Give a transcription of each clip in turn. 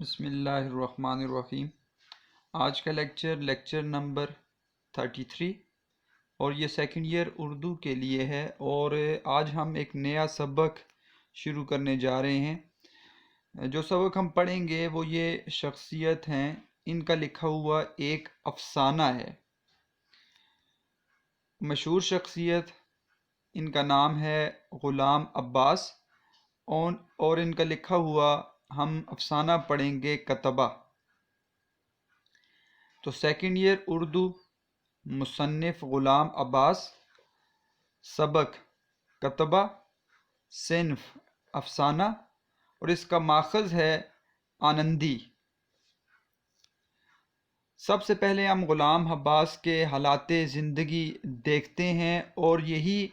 بسم اللہ الرحمن الرحیم۔ آج کا لیکچر نمبر 33 اور یہ سیکنڈ ایئر اردو کے لیے ہے، اور آج ہم ایک نیا سبق شروع کرنے جا رہے ہیں۔ جو سبق ہم پڑھیں گے وہ یہ شخصیت ہیں، ان کا لکھا ہوا ایک افسانہ ہے، مشہور شخصیت، ان کا نام ہے غلام عباس، اور ان کا لکھا ہوا ہم افسانہ پڑھیں گے کتبہ۔ تو سیکنڈ ایئر اردو، مصنف غلام عباس، سبق کتبہ، صنف افسانہ، اور اس کا ماخذ ہے آنندی۔ سب سے پہلے ہم غلام عباس کے حالات زندگی دیکھتے ہیں، اور یہی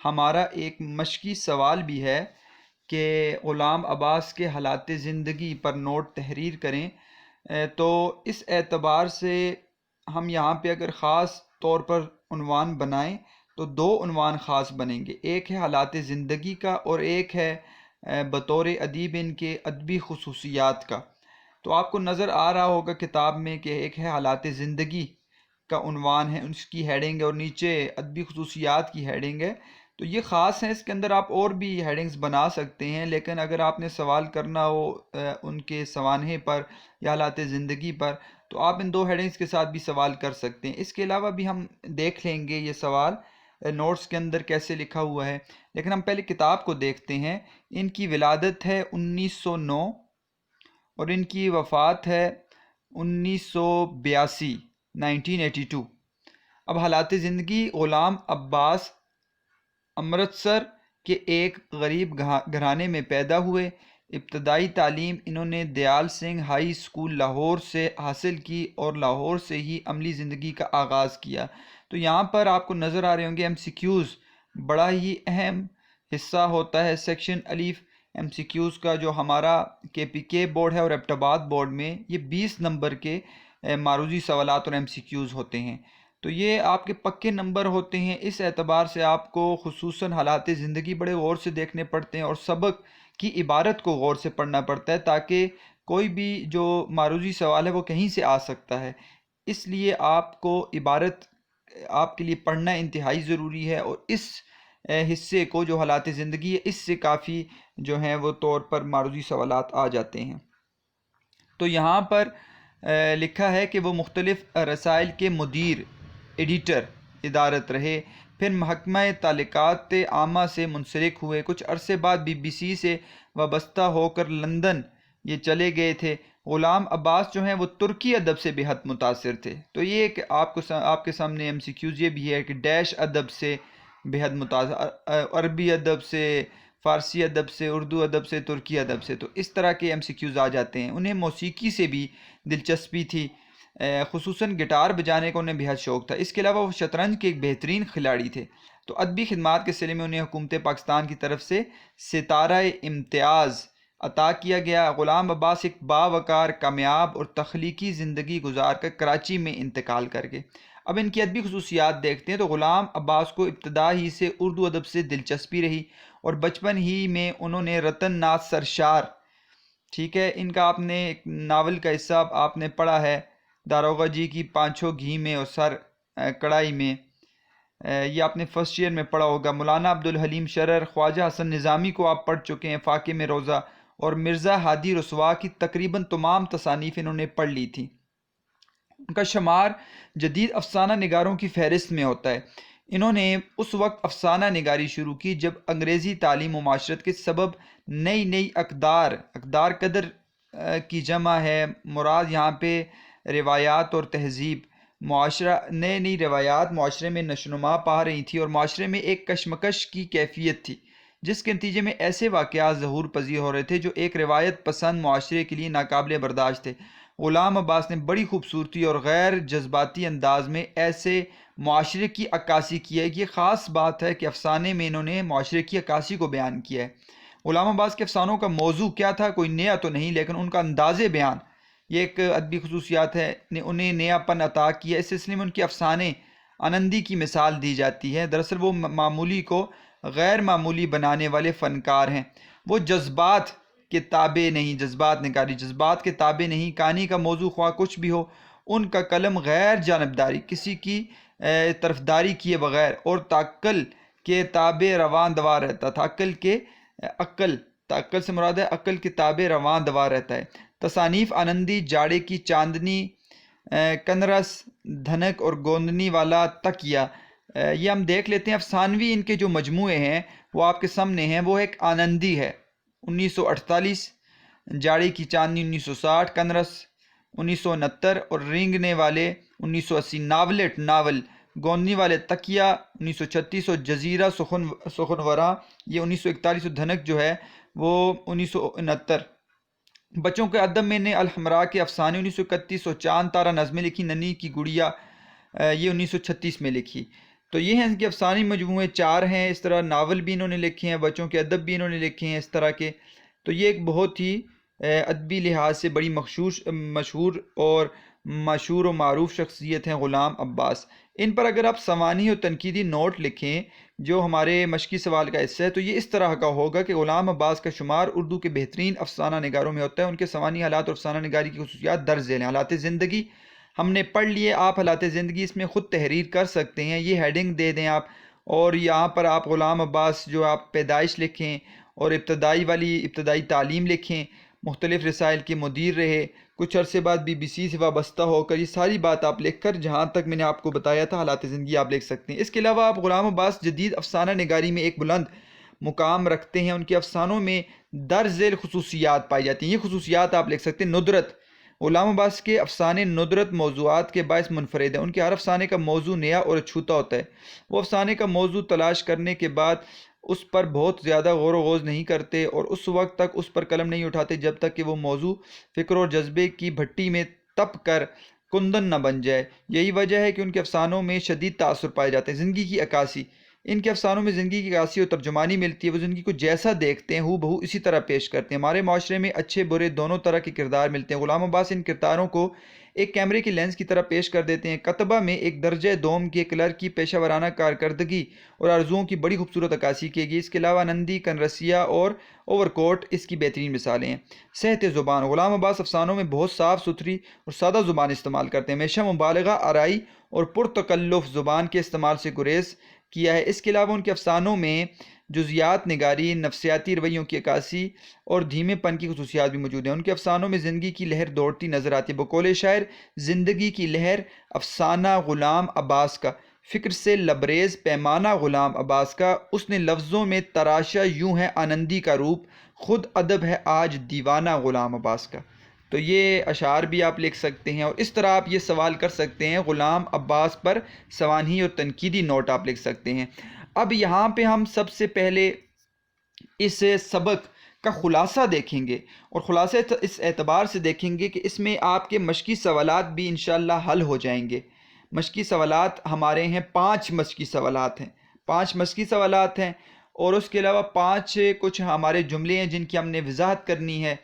ہمارا ایک مشقی سوال بھی ہے کہ غلام عباس کے حالات زندگی پر نوٹ تحریر کریں۔ تو اس اعتبار سے ہم یہاں پہ اگر خاص طور پر عنوان بنائیں تو دو عنوان خاص بنیں گے، ایک ہے حالات زندگی کا اور ایک ہے بطور ادیب ان کے ادبی خصوصیات کا۔ تو آپ کو نظر آ رہا ہوگا کتاب میں کہ ایک ہے حالات زندگی کا عنوان ہے، اس کی ہیڈنگ ہے، اور نیچے ادبی خصوصیات کی ہیڈنگ ہے۔ تو یہ خاص ہیں، اس کے اندر آپ اور بھی ہیڈنگز بنا سکتے ہیں، لیکن اگر آپ نے سوال کرنا ہو ان کے سوانحے پر یا حالات زندگی پر تو آپ ان دو ہیڈنگز کے ساتھ بھی سوال کر سکتے ہیں۔ اس کے علاوہ بھی ہم دیکھ لیں گے یہ سوال نوٹس کے اندر کیسے لکھا ہوا ہے، لیکن ہم پہلے کتاب کو دیکھتے ہیں۔ ان کی ولادت ہے 1909 اور ان کی وفات ہے 1982، 1982۔ اب حالات زندگی: غلام عباس امرتسر کے ایک غریب گھرانے میں پیدا ہوئے۔ ابتدائی تعلیم انہوں نے دیال سنگھ ہائی اسکول لاہور سے حاصل کی اور لاہور سے ہی عملی زندگی کا آغاز کیا۔ تو یہاں پر آپ کو نظر آ رہے ہوں گے ایم سی کیوز، بڑا ہی اہم حصہ ہوتا ہے سیکشن الف ایم سی کیوز کا، جو ہمارا کے پی کے بورڈ ہے اور ایبٹ آباد بورڈ میں یہ 20 نمبر کے معروضی سوالات اور ایم سی کیوز ہوتے ہیں۔ تو یہ آپ کے پکے نمبر ہوتے ہیں، اس اعتبار سے آپ کو خصوصاً حالات زندگی بڑے غور سے دیکھنے پڑتے ہیں اور سبق کی عبارت کو غور سے پڑھنا پڑتا ہے، تاکہ کوئی بھی جو معروضی سوال ہے وہ کہیں سے آ سکتا ہے۔ اس لیے آپ کو عبارت آپ کے لیے پڑھنا انتہائی ضروری ہے، اور اس حصے کو جو حالات زندگی ہے اس سے کافی جو ہیں وہ طور پر معروضی سوالات آ جاتے ہیں۔ تو یہاں پر لکھا ہے کہ وہ مختلف رسائل کے مدیر، ایڈیٹر ادارت رہے، پھر محکمہ تعلقات عامہ سے منسلک ہوئے، کچھ عرصے بعد بی بی سی سے وابستہ ہو کر لندن یہ چلے گئے تھے۔ غلام عباس جو ہیں وہ ترکی ادب سے بے حد متاثر تھے۔ تو یہ ایک آپ کے سامنے ایم سی کیوز یہ بھی ہے کہ ڈیش ادب سے بے حد متاثر، عربی ادب سے، فارسی ادب سے، اردو ادب سے، ترکی ادب سے، تو اس طرح کے ایم سی کیوز آ جاتے ہیں۔ انہیں موسیقی سے بھی دلچسپی تھی، خصوصاً گٹار بجانے کا انہیں بہت شوق تھا۔ اس کے علاوہ وہ شطرنج کے ایک بہترین کھلاڑی تھے۔ تو ادبی خدمات کے سلسلے میں انہیں حکومت پاکستان کی طرف سے ستارہ امتیاز عطا کیا گیا۔ غلام عباس ایک باوقار، کامیاب اور تخلیقی زندگی گزار کر کراچی میں انتقال کر گئے۔ اب ان کی ادبی خصوصیات دیکھتے ہیں۔ تو غلام عباس کو ابتدا ہی سے اردو ادب سے دلچسپی رہی، اور بچپن ہی میں انہوں نے رتن ناتھ سرشار، ٹھیک ہے، ان کا آپ نے ایک ناول کا حصہ آپ نے پڑھا ہے، داروغہ جی کی پانچوں گھی میں اور سر کڑائی میں، یہ آپ نے فرسٹ ایئر میں پڑھا ہوگا۔ مولانا عبدالحلیم شرر، خواجہ حسن نظامی کو آپ پڑھ چکے ہیں، فاقے میں روضہ، اور مرزا ہادی رسوا کی تقریباً تمام تصانیف انہوں نے پڑھ لی تھی۔ ان کا شمار جدید افسانہ نگاروں کی فہرست میں ہوتا ہے۔ انہوں نے اس وقت افسانہ نگاری شروع کی جب انگریزی تعلیم و معاشرت کے سبب نئی اقدار قدر کی جمع ہے، مراد یہاں پہ روایات اور تہذیب، معاشرہ، نئی روایات معاشرے میں نشوونما پا رہی تھی، اور معاشرے میں ایک کشمکش کی کیفیت تھی، جس کے نتیجے میں ایسے واقعات ظہور پذیر ہو رہے تھے جو ایک روایت پسند معاشرے کے لیے ناقابل برداشت تھے۔ غلام عباس نے بڑی خوبصورتی اور غیر جذباتی انداز میں ایسے معاشرے کی عکاسی کی ہے۔ یہ خاص بات ہے کہ افسانے میں انہوں نے معاشرے کی عکاسی کو بیان کیا ہے۔ غلام عباس کے افسانوں کا موضوع کیا تھا؟ کوئی نیا تو نہیں، لیکن ان کا انداز بیان، یہ ایک ادبی خصوصیات ہے، انہیں نیا پن عطا کیا۔ اس سلسلے میں ان کے افسانے آنندی کی مثال دی جاتی ہے۔ دراصل وہ معمولی کو غیر معمولی بنانے والے فنکار ہیں۔ وہ جذبات کے تابع نہیں، جذبات نگاری، جذبات کے تابع نہیں، کہانی کا موضوع خواہ کچھ بھی ہو، ان کا قلم غیر جانبداری، کسی کی طرفداری کیے بغیر اور تعقل کے تابع رواں دوا رہتا تھا۔ عقل سے مراد ہے عقل کے تابع رواں دوا رہتا ہے۔ تصانیف آنندی، جاڑے کی چاندنی، کنرس، دھنک اور گوندنی والا تکیہ، یہ ہم دیکھ لیتے ہیں۔ افسانوی ان کے جو مجموعے ہیں وہ آپ کے سامنے ہیں۔ وہ ایک آنندی ہے 1948، جاڑے کی چاندنی 1960، کنرس 1969 اور رینگنے والے 1980، ناول گوندنی والے تکیہ 1936 اور جزیرہ سخنورا یہ 1941 اور دھنک جو ہے وہ 1969۔ بچوں کے ادب میں نے الحمراء کے افسانے 1931 اور چاند تارہ نظمیں لکھی، ننھی کی گڑیا یہ 1936 میں لکھی۔ تو یہ ہیں ان کے افسانی مجموعے 4 ہیں۔ اس طرح ناول بھی انہوں نے لکھے ہیں، بچوں کے ادب بھی انہوں نے لکھے ہیں اس طرح کے۔ تو یہ ایک بہت ہی ادبی لحاظ سے بڑی مشہور و معروف شخصیت ہیں غلام عباس۔ ان پر اگر آپ سوانحی اور تنقیدی نوٹ لکھیں جو ہمارے مشقی سوال کا حصہ ہے تو یہ اس طرح کا ہوگا کہ غلام عباس کا شمار اردو کے بہترین افسانہ نگاروں میں ہوتا ہے۔ ان کے سوانحی حالات اور افسانہ نگاری کی خصوصیات درج ذیل ہیں۔ حالات زندگی ہم نے پڑھ لیے، آپ حالات زندگی اس میں خود تحریر کر سکتے ہیں، یہ ہیڈنگ دے دیں آپ، اور یہاں پر آپ غلام عباس جو آپ پیدائش لکھیں اور ابتدائی تعلیم لکھیں، مختلف رسائل کے مدیر رہے، کچھ عرصے بعد BBC سے وابستہ ہو کر، یہ ساری بات آپ لکھ کر جہاں تک میں نے آپ کو بتایا تھا حالات زندگی آپ لکھ سکتے ہیں۔ اس کے علاوہ آپ غلام عباس جدید افسانہ نگاری میں ایک بلند مقام رکھتے ہیں۔ ان کے افسانوں میں درج ذیل خصوصیات پائی جاتی ہیں، یہ خصوصیات آپ لکھ سکتے ہیں۔ ندرت، غلام عباس کے افسانے ندرت موضوعات کے باعث منفرد ہیں۔ ان کے ہر افسانے کا موضوع نیا اور اچھوتا ہوتا ہے۔ وہ افسانے کا موضوع تلاش کرنے کے بعد اس پر بہت زیادہ غور و خوض نہیں کرتے اور اس وقت تک اس پر قلم نہیں اٹھاتے جب تک کہ وہ موضوع فکر اور جذبے کی بھٹی میں تپ کر کندن نہ بن جائے۔ یہی وجہ ہے کہ ان کے افسانوں میں شدید تاثر پائے جاتے ہیں۔ زندگی کی عکاسی، ان کے افسانوں میں زندگی کی عکاسی اور ترجمانی ملتی ہے۔ وہ زندگی کو جیسا دیکھتے ہیں ہو بہو اسی طرح پیش کرتے ہیں۔ ہمارے معاشرے میں اچھے برے دونوں طرح کے کردار ملتے ہیں۔ غلام عباس ان کرداروں کو ایک کیمرے کی لینس کی طرح پیش کر دیتے ہیں۔ کتبہ میں ایک درجہ دوم کے کلرک کی پیشہ ورانہ کارکردگی اور آرزوؤں کی بڑی خوبصورت عکاسی کی گئی۔ اس کے علاوہ نندی، کنرسیہ اور اوورکوٹ اس کی بہترین مثالیں ہیں۔ صحت زبان، غلام عباس افسانوں میں بہت صاف ستھری اور سادہ زبان استعمال کرتے ہیں۔ ہمیشہ مبالغہ آرائی اور پرتکلف زبان کے استعمال سے گریز کیا ہے۔ اس کے علاوہ ان کے افسانوں میں جزیات نگاری، نفسیاتی رویوں کی عکاسی اور دھیمے پن کی خصوصیات بھی موجود ہیں۔ ان کے افسانوں میں زندگی کی لہر دوڑتی نظر آتی ہے۔ بقول شاعر، زندگی کی لہر افسانہ غلام عباس کا، فکر سے لبریز پیمانہ غلام عباس کا، اس نے لفظوں میں تراشا یوں ہے آنندی کا روپ، خود ادب ہے آج دیوانہ غلام عباس کا۔ تو یہ اشعار بھی آپ لکھ سکتے ہیں اور اس طرح آپ یہ سوال کر سکتے ہیں۔ غلام عباس پر سوانحی اور تنقیدی نوٹ آپ لکھ سکتے ہیں۔ اب یہاں پہ ہم سب سے پہلے اس سبق کا خلاصہ دیکھیں گے اور خلاصہ اس اعتبار سے دیکھیں گے کہ اس میں آپ کے مشقی سوالات بھی انشاءاللہ حل ہو جائیں گے۔ مشقی سوالات ہمارے ہیں 5 مشقی سوالات ہیں، 5 مشقی سوالات ہیں اور اس کے علاوہ 5 کچھ ہمارے جملے ہیں جن کی ہم نے وضاحت کرنی ہے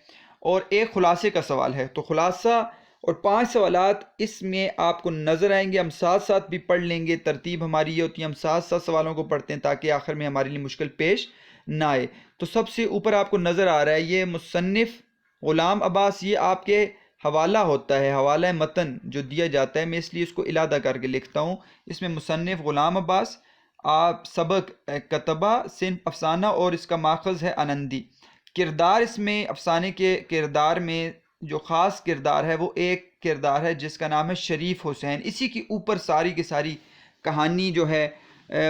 اور ایک خلاصے کا سوال ہے۔ تو خلاصہ اور 5 سوالات اس میں آپ کو نظر آئیں گے، ہم ساتھ ساتھ بھی پڑھ لیں گے۔ ترتیب ہماری یہ ہوتی ہے، ہم ساتھ ساتھ سوالوں کو پڑھتے ہیں تاکہ آخر میں ہمارے لیے مشکل پیش نہ آئے۔ تو سب سے اوپر آپ کو نظر آ رہا ہے یہ مصنف غلام عباس، یہ آپ کے حوالہ ہوتا ہے، حوالہ متن جو دیا جاتا ہے، میں اس لیے اس کو علادہ کر کے لکھتا ہوں۔ اس میں مصنف غلام عباس، آپ سبق کتبہ، صنف افسانہ اور اس کا ماخذ ہے آنندی۔ کردار، اس میں افسانے کے کردار میں جو خاص کردار ہے وہ ایک کردار ہے جس کا نام ہے شریف حسین۔ اسی کے اوپر ساری کی ساری کہانی جو ہے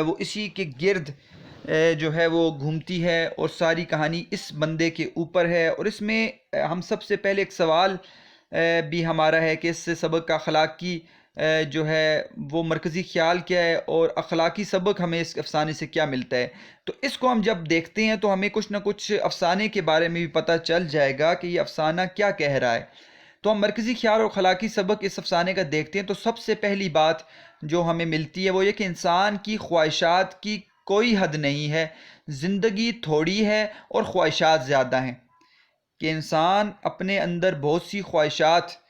وہ اسی کے گرد جو ہے وہ گھومتی ہے اور ساری کہانی اس بندے کے اوپر ہے۔ اور اس میں ہم سب سے پہلے ایک سوال بھی ہمارا ہے کہ اس سے سبق کا اخلاقی جو ہے وہ مرکزی خیال کیا ہے اور اخلاقی سبق ہمیں اس افسانے سے کیا ملتا ہے۔ تو اس کو ہم جب دیکھتے ہیں تو ہمیں کچھ نہ کچھ افسانے کے بارے میں بھی پتہ چل جائے گا کہ یہ افسانہ کیا کہہ رہا ہے۔ تو ہم مرکزی خیال اور اخلاقی سبق اس افسانے کا دیکھتے ہیں تو سب سے پہلی بات جو ہمیں ملتی ہے وہ یہ کہ انسان کی خواہشات کی کوئی حد نہیں ہے، زندگی تھوڑی ہے اور خواہشات زیادہ ہیں، کہ انسان اپنے اندر بہت سی خواہشات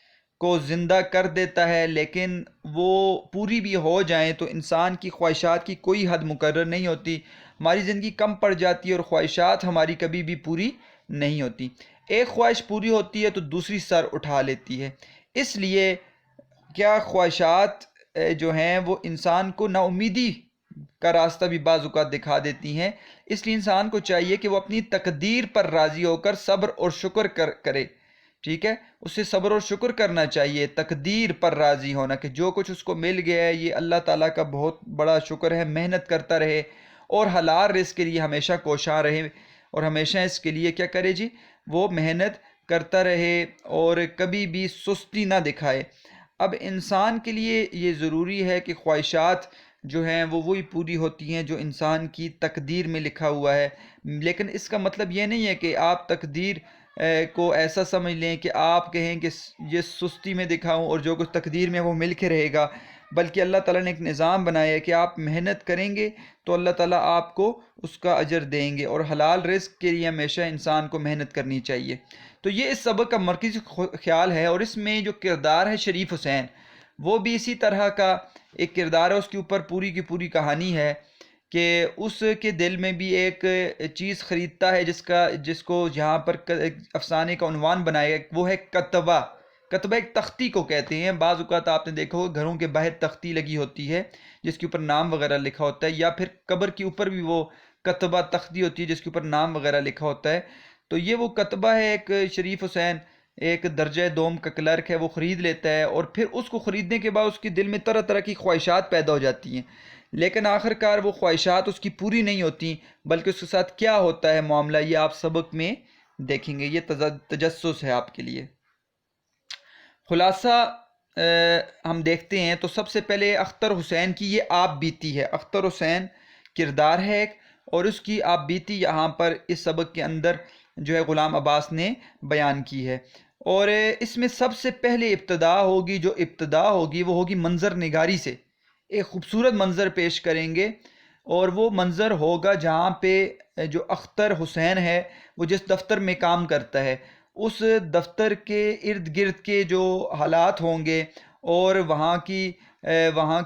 کو زندہ کر دیتا ہے لیکن وہ پوری بھی ہو جائیں تو انسان کی خواہشات کی کوئی حد مقرر نہیں ہوتی، ہماری زندگی کم پڑ جاتی ہے اور خواہشات ہماری کبھی بھی پوری نہیں ہوتی۔ ایک خواہش پوری ہوتی ہے تو دوسری سر اٹھا لیتی ہے۔ اس لیے کیا خواہشات جو ہیں وہ انسان کو نا امیدی کا راستہ بھی بعض اوقات دکھا دیتی ہیں۔ اس لیے انسان کو چاہیے کہ وہ اپنی تقدیر پر راضی ہو کر صبر اور شکر کرے، ٹھیک ہے، اسے صبر اور شکر کرنا چاہیے، تقدیر پر راضی ہونا کہ جو کچھ اس کو مل گیا ہے یہ اللہ تعالیٰ کا بہت بڑا شکر ہے، محنت کرتا رہے اور حلال رزق کے لیے ہمیشہ کوشاں رہے، اور ہمیشہ اس کے لیے کیا کرے جی، وہ محنت کرتا رہے اور کبھی بھی سستی نہ دکھائے۔ اب انسان کے لیے یہ ضروری ہے کہ خواہشات جو ہیں وہ وہی پوری ہوتی ہیں جو انسان کی تقدیر میں لکھا ہوا ہے، لیکن اس کا مطلب یہ نہیں ہے کہ آپ تقدیر کو ایسا سمجھ لیں کہ آپ کہیں کہ یہ سستی میں دکھاؤں اور جو کچھ تقدیر میں وہ مل کے رہے گا، بلکہ اللہ تعالیٰ نے ایک نظام بنایا ہے کہ آپ محنت کریں گے تو اللہ تعالیٰ آپ کو اس کا اجر دیں گے، اور حلال رزق کے لیے ہمیشہ انسان کو محنت کرنی چاہیے۔ تو یہ اس سبق کا مرکزی خیال ہے، اور اس میں جو کردار ہے شریف حسین، وہ بھی اسی طرح کا ایک کردار ہے، اس کے اوپر پوری کی پوری کہانی ہے کہ اس کے دل میں بھی ایک چیز خریدتا ہے جس کو یہاں پر افسانے کا عنوان بنایا گیا، وہ ہے کتبہ۔ کتبہ ایک تختی کو کہتے ہیں، بعض اوقات آپ نے دیکھا ہوگا گھروں کے باہر تختی لگی ہوتی ہے جس کے اوپر نام وغیرہ لکھا ہوتا ہے، یا پھر قبر کے اوپر بھی وہ کتبہ تختی ہوتی ہے جس کے اوپر نام وغیرہ لکھا ہوتا ہے۔ تو یہ وہ کتبہ ہے، ایک شریف حسین ایک درجہ دوم کا کلرک ہے، وہ خرید لیتا ہے، اور پھر اس کو خریدنے کے بعد اس کے دل میں طرح طرح کی خواہشات پیدا ہو جاتی ہیں، لیکن آخر کار وہ خواہشات اس کی پوری نہیں ہوتی، بلکہ اس کے ساتھ کیا ہوتا ہے معاملہ یہ آپ سبق میں دیکھیں گے۔ یہ تجسس ہے آپ کے لیے۔ خلاصہ ہم دیکھتے ہیں تو سب سے پہلے اختر حسین کی یہ آپ بیتی ہے، اختر حسین کردار ہے ایک، اور اس کی آپ بیتی یہاں پر اس سبق کے اندر جو ہے غلام عباس نے بیان کی ہے۔ اور اس میں سب سے پہلے ابتدا ہوگی وہ ہوگی منظر نگاری سے، ایک خوبصورت منظر پیش کریں گے، اور وہ منظر ہوگا جہاں پہ جو اختر حسین ہے وہ جس دفتر میں کام کرتا ہے اس دفتر کے ارد گرد کے جو حالات ہوں گے اور وہاں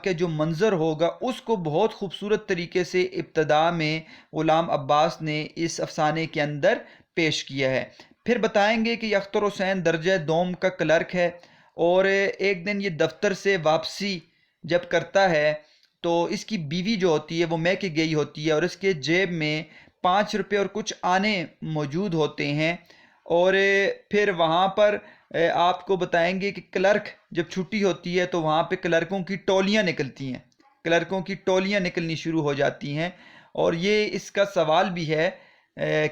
کے جو منظر ہوگا اس کو بہت خوبصورت طریقے سے ابتدا میں غلام عباس نے اس افسانے کے اندر پیش کیا ہے۔ پھر بتائیں گے کہ یہ اختر حسین درجہ دوم کا کلرک ہے، اور ایک دن یہ دفتر سے واپسی جب کرتا ہے تو اس کی بیوی جو ہوتی ہے وہ میکے گئی ہوتی ہے، اور اس کے جیب میں 5 روپے اور کچھ آنے موجود ہوتے ہیں، اور پھر وہاں پر آپ کو بتائیں گے کہ کلرک جب چھٹی ہوتی ہے تو وہاں پہ کلرکوں کی ٹولیاں نکلتی ہیں، کلرکوں کی ٹولیاں نکلنی شروع ہو جاتی ہیں، اور یہ اس کا سوال بھی ہے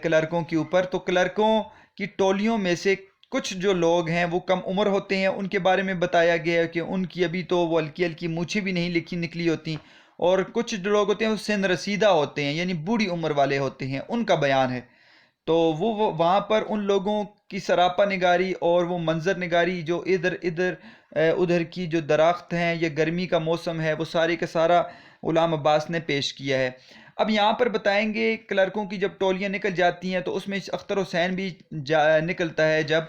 کلرکوں کے اوپر۔ تو کلرکوں کی ٹولیوں میں سے کچھ جو لوگ ہیں وہ کم عمر ہوتے ہیں، ان کے بارے میں بتایا گیا ہے کہ ان کی ابھی تو وہ ہلکی ہلکی مونچھیں بھی نہیں نکلی ہوتی، اور کچھ جو لوگ ہوتے ہیں وہ سن رسیدہ ہوتے ہیں، یعنی بوڑھی عمر والے ہوتے ہیں، ان کا بیان ہے۔ تو وہ وہاں پر ان لوگوں کی سراپا نگاری اور وہ منظر نگاری جو ادھر کی جو درخت ہیں، یہ گرمی کا موسم ہے، وہ سارے کا سارا غلام عباس نے پیش کیا ہے۔ اب یہاں پر بتائیں گے کلرکوں کی جب ٹولیاں نکل جاتی ہیں تو اس میں اختر حسین بھی نکلتا ہے جب،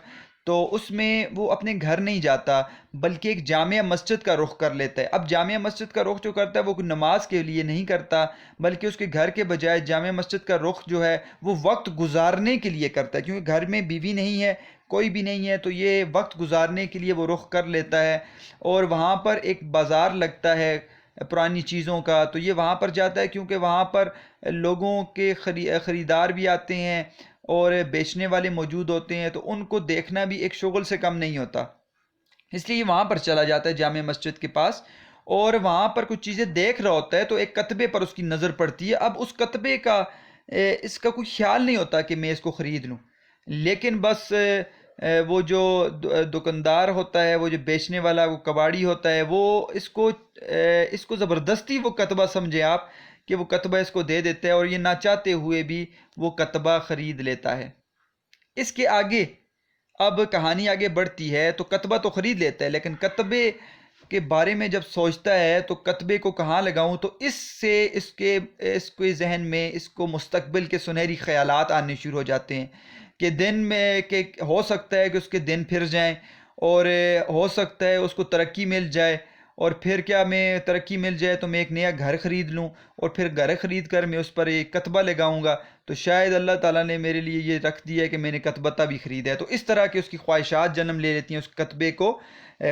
تو اس میں وہ اپنے گھر نہیں جاتا بلکہ ایک جامع مسجد کا رخ کر لیتا ہے۔ اب جامع مسجد کا رخ جو کرتا ہے وہ نماز کے لیے نہیں کرتا، بلکہ اس کے گھر کے بجائے جامع مسجد کا رخ جو ہے وہ وقت گزارنے کے لیے کرتا ہے، کیونکہ گھر میں بیوی نہیں ہے، کوئی بھی نہیں ہے، تو یہ وقت گزارنے کے لیے وہ رخ کر لیتا ہے۔ اور وہاں پر ایک بازار لگتا ہے پرانی چیزوں کا، تو یہ وہاں پر جاتا ہے کیونکہ وہاں پر لوگوں کے خریدار بھی آتے ہیں اور بیچنے والے موجود ہوتے ہیں، تو ان کو دیکھنا بھی ایک شغل سے کم نہیں ہوتا، اس لیے وہاں پر چلا جاتا ہے جامع مسجد کے پاس، اور وہاں پر کچھ چیزیں دیکھ رہا ہوتا ہے تو ایک کتبے پر اس کی نظر پڑتی ہے۔ اب اس کتبے کا اس کا کوئی خیال نہیں ہوتا کہ میں اس کو خرید لوں، لیکن بس وہ جو دکاندار ہوتا ہے، وہ جو بیچنے والا وہ کباڑی ہوتا ہے، وہ اس کو زبردستی وہ کتبہ سمجھے آپ کہ وہ کتبہ اس کو دے دیتا ہے، اور یہ نہ چاہتے ہوئے بھی وہ کتبہ خرید لیتا ہے۔ اس کے آگے اب کہانی آگے بڑھتی ہے تو کتبہ تو خرید لیتا ہے، لیکن کتبے کے بارے میں جب سوچتا ہے تو کتبے کو کہاں لگاؤں، تو اس کے ذہن میں اس کو مستقبل کے سنہری خیالات آنے شروع ہو جاتے ہیں کہ دن میں کہ ہو سکتا ہے کہ اس کے دن پھر جائیں، اور ہو سکتا ہے اس کو ترقی مل جائے، اور پھر کیا میں ترقی مل جائے تو میں ایک نیا گھر خرید لوں، اور پھر گھر خرید کر میں اس پر ایک کتبہ لگاؤں گا، تو شاید اللہ تعالیٰ نے میرے لیے یہ رکھ دیا ہے کہ میں نے کتبتہ بھی خریدا ہے۔ تو اس طرح کے اس کی خواہشات جنم لے لیتی ہیں اس کتبے کو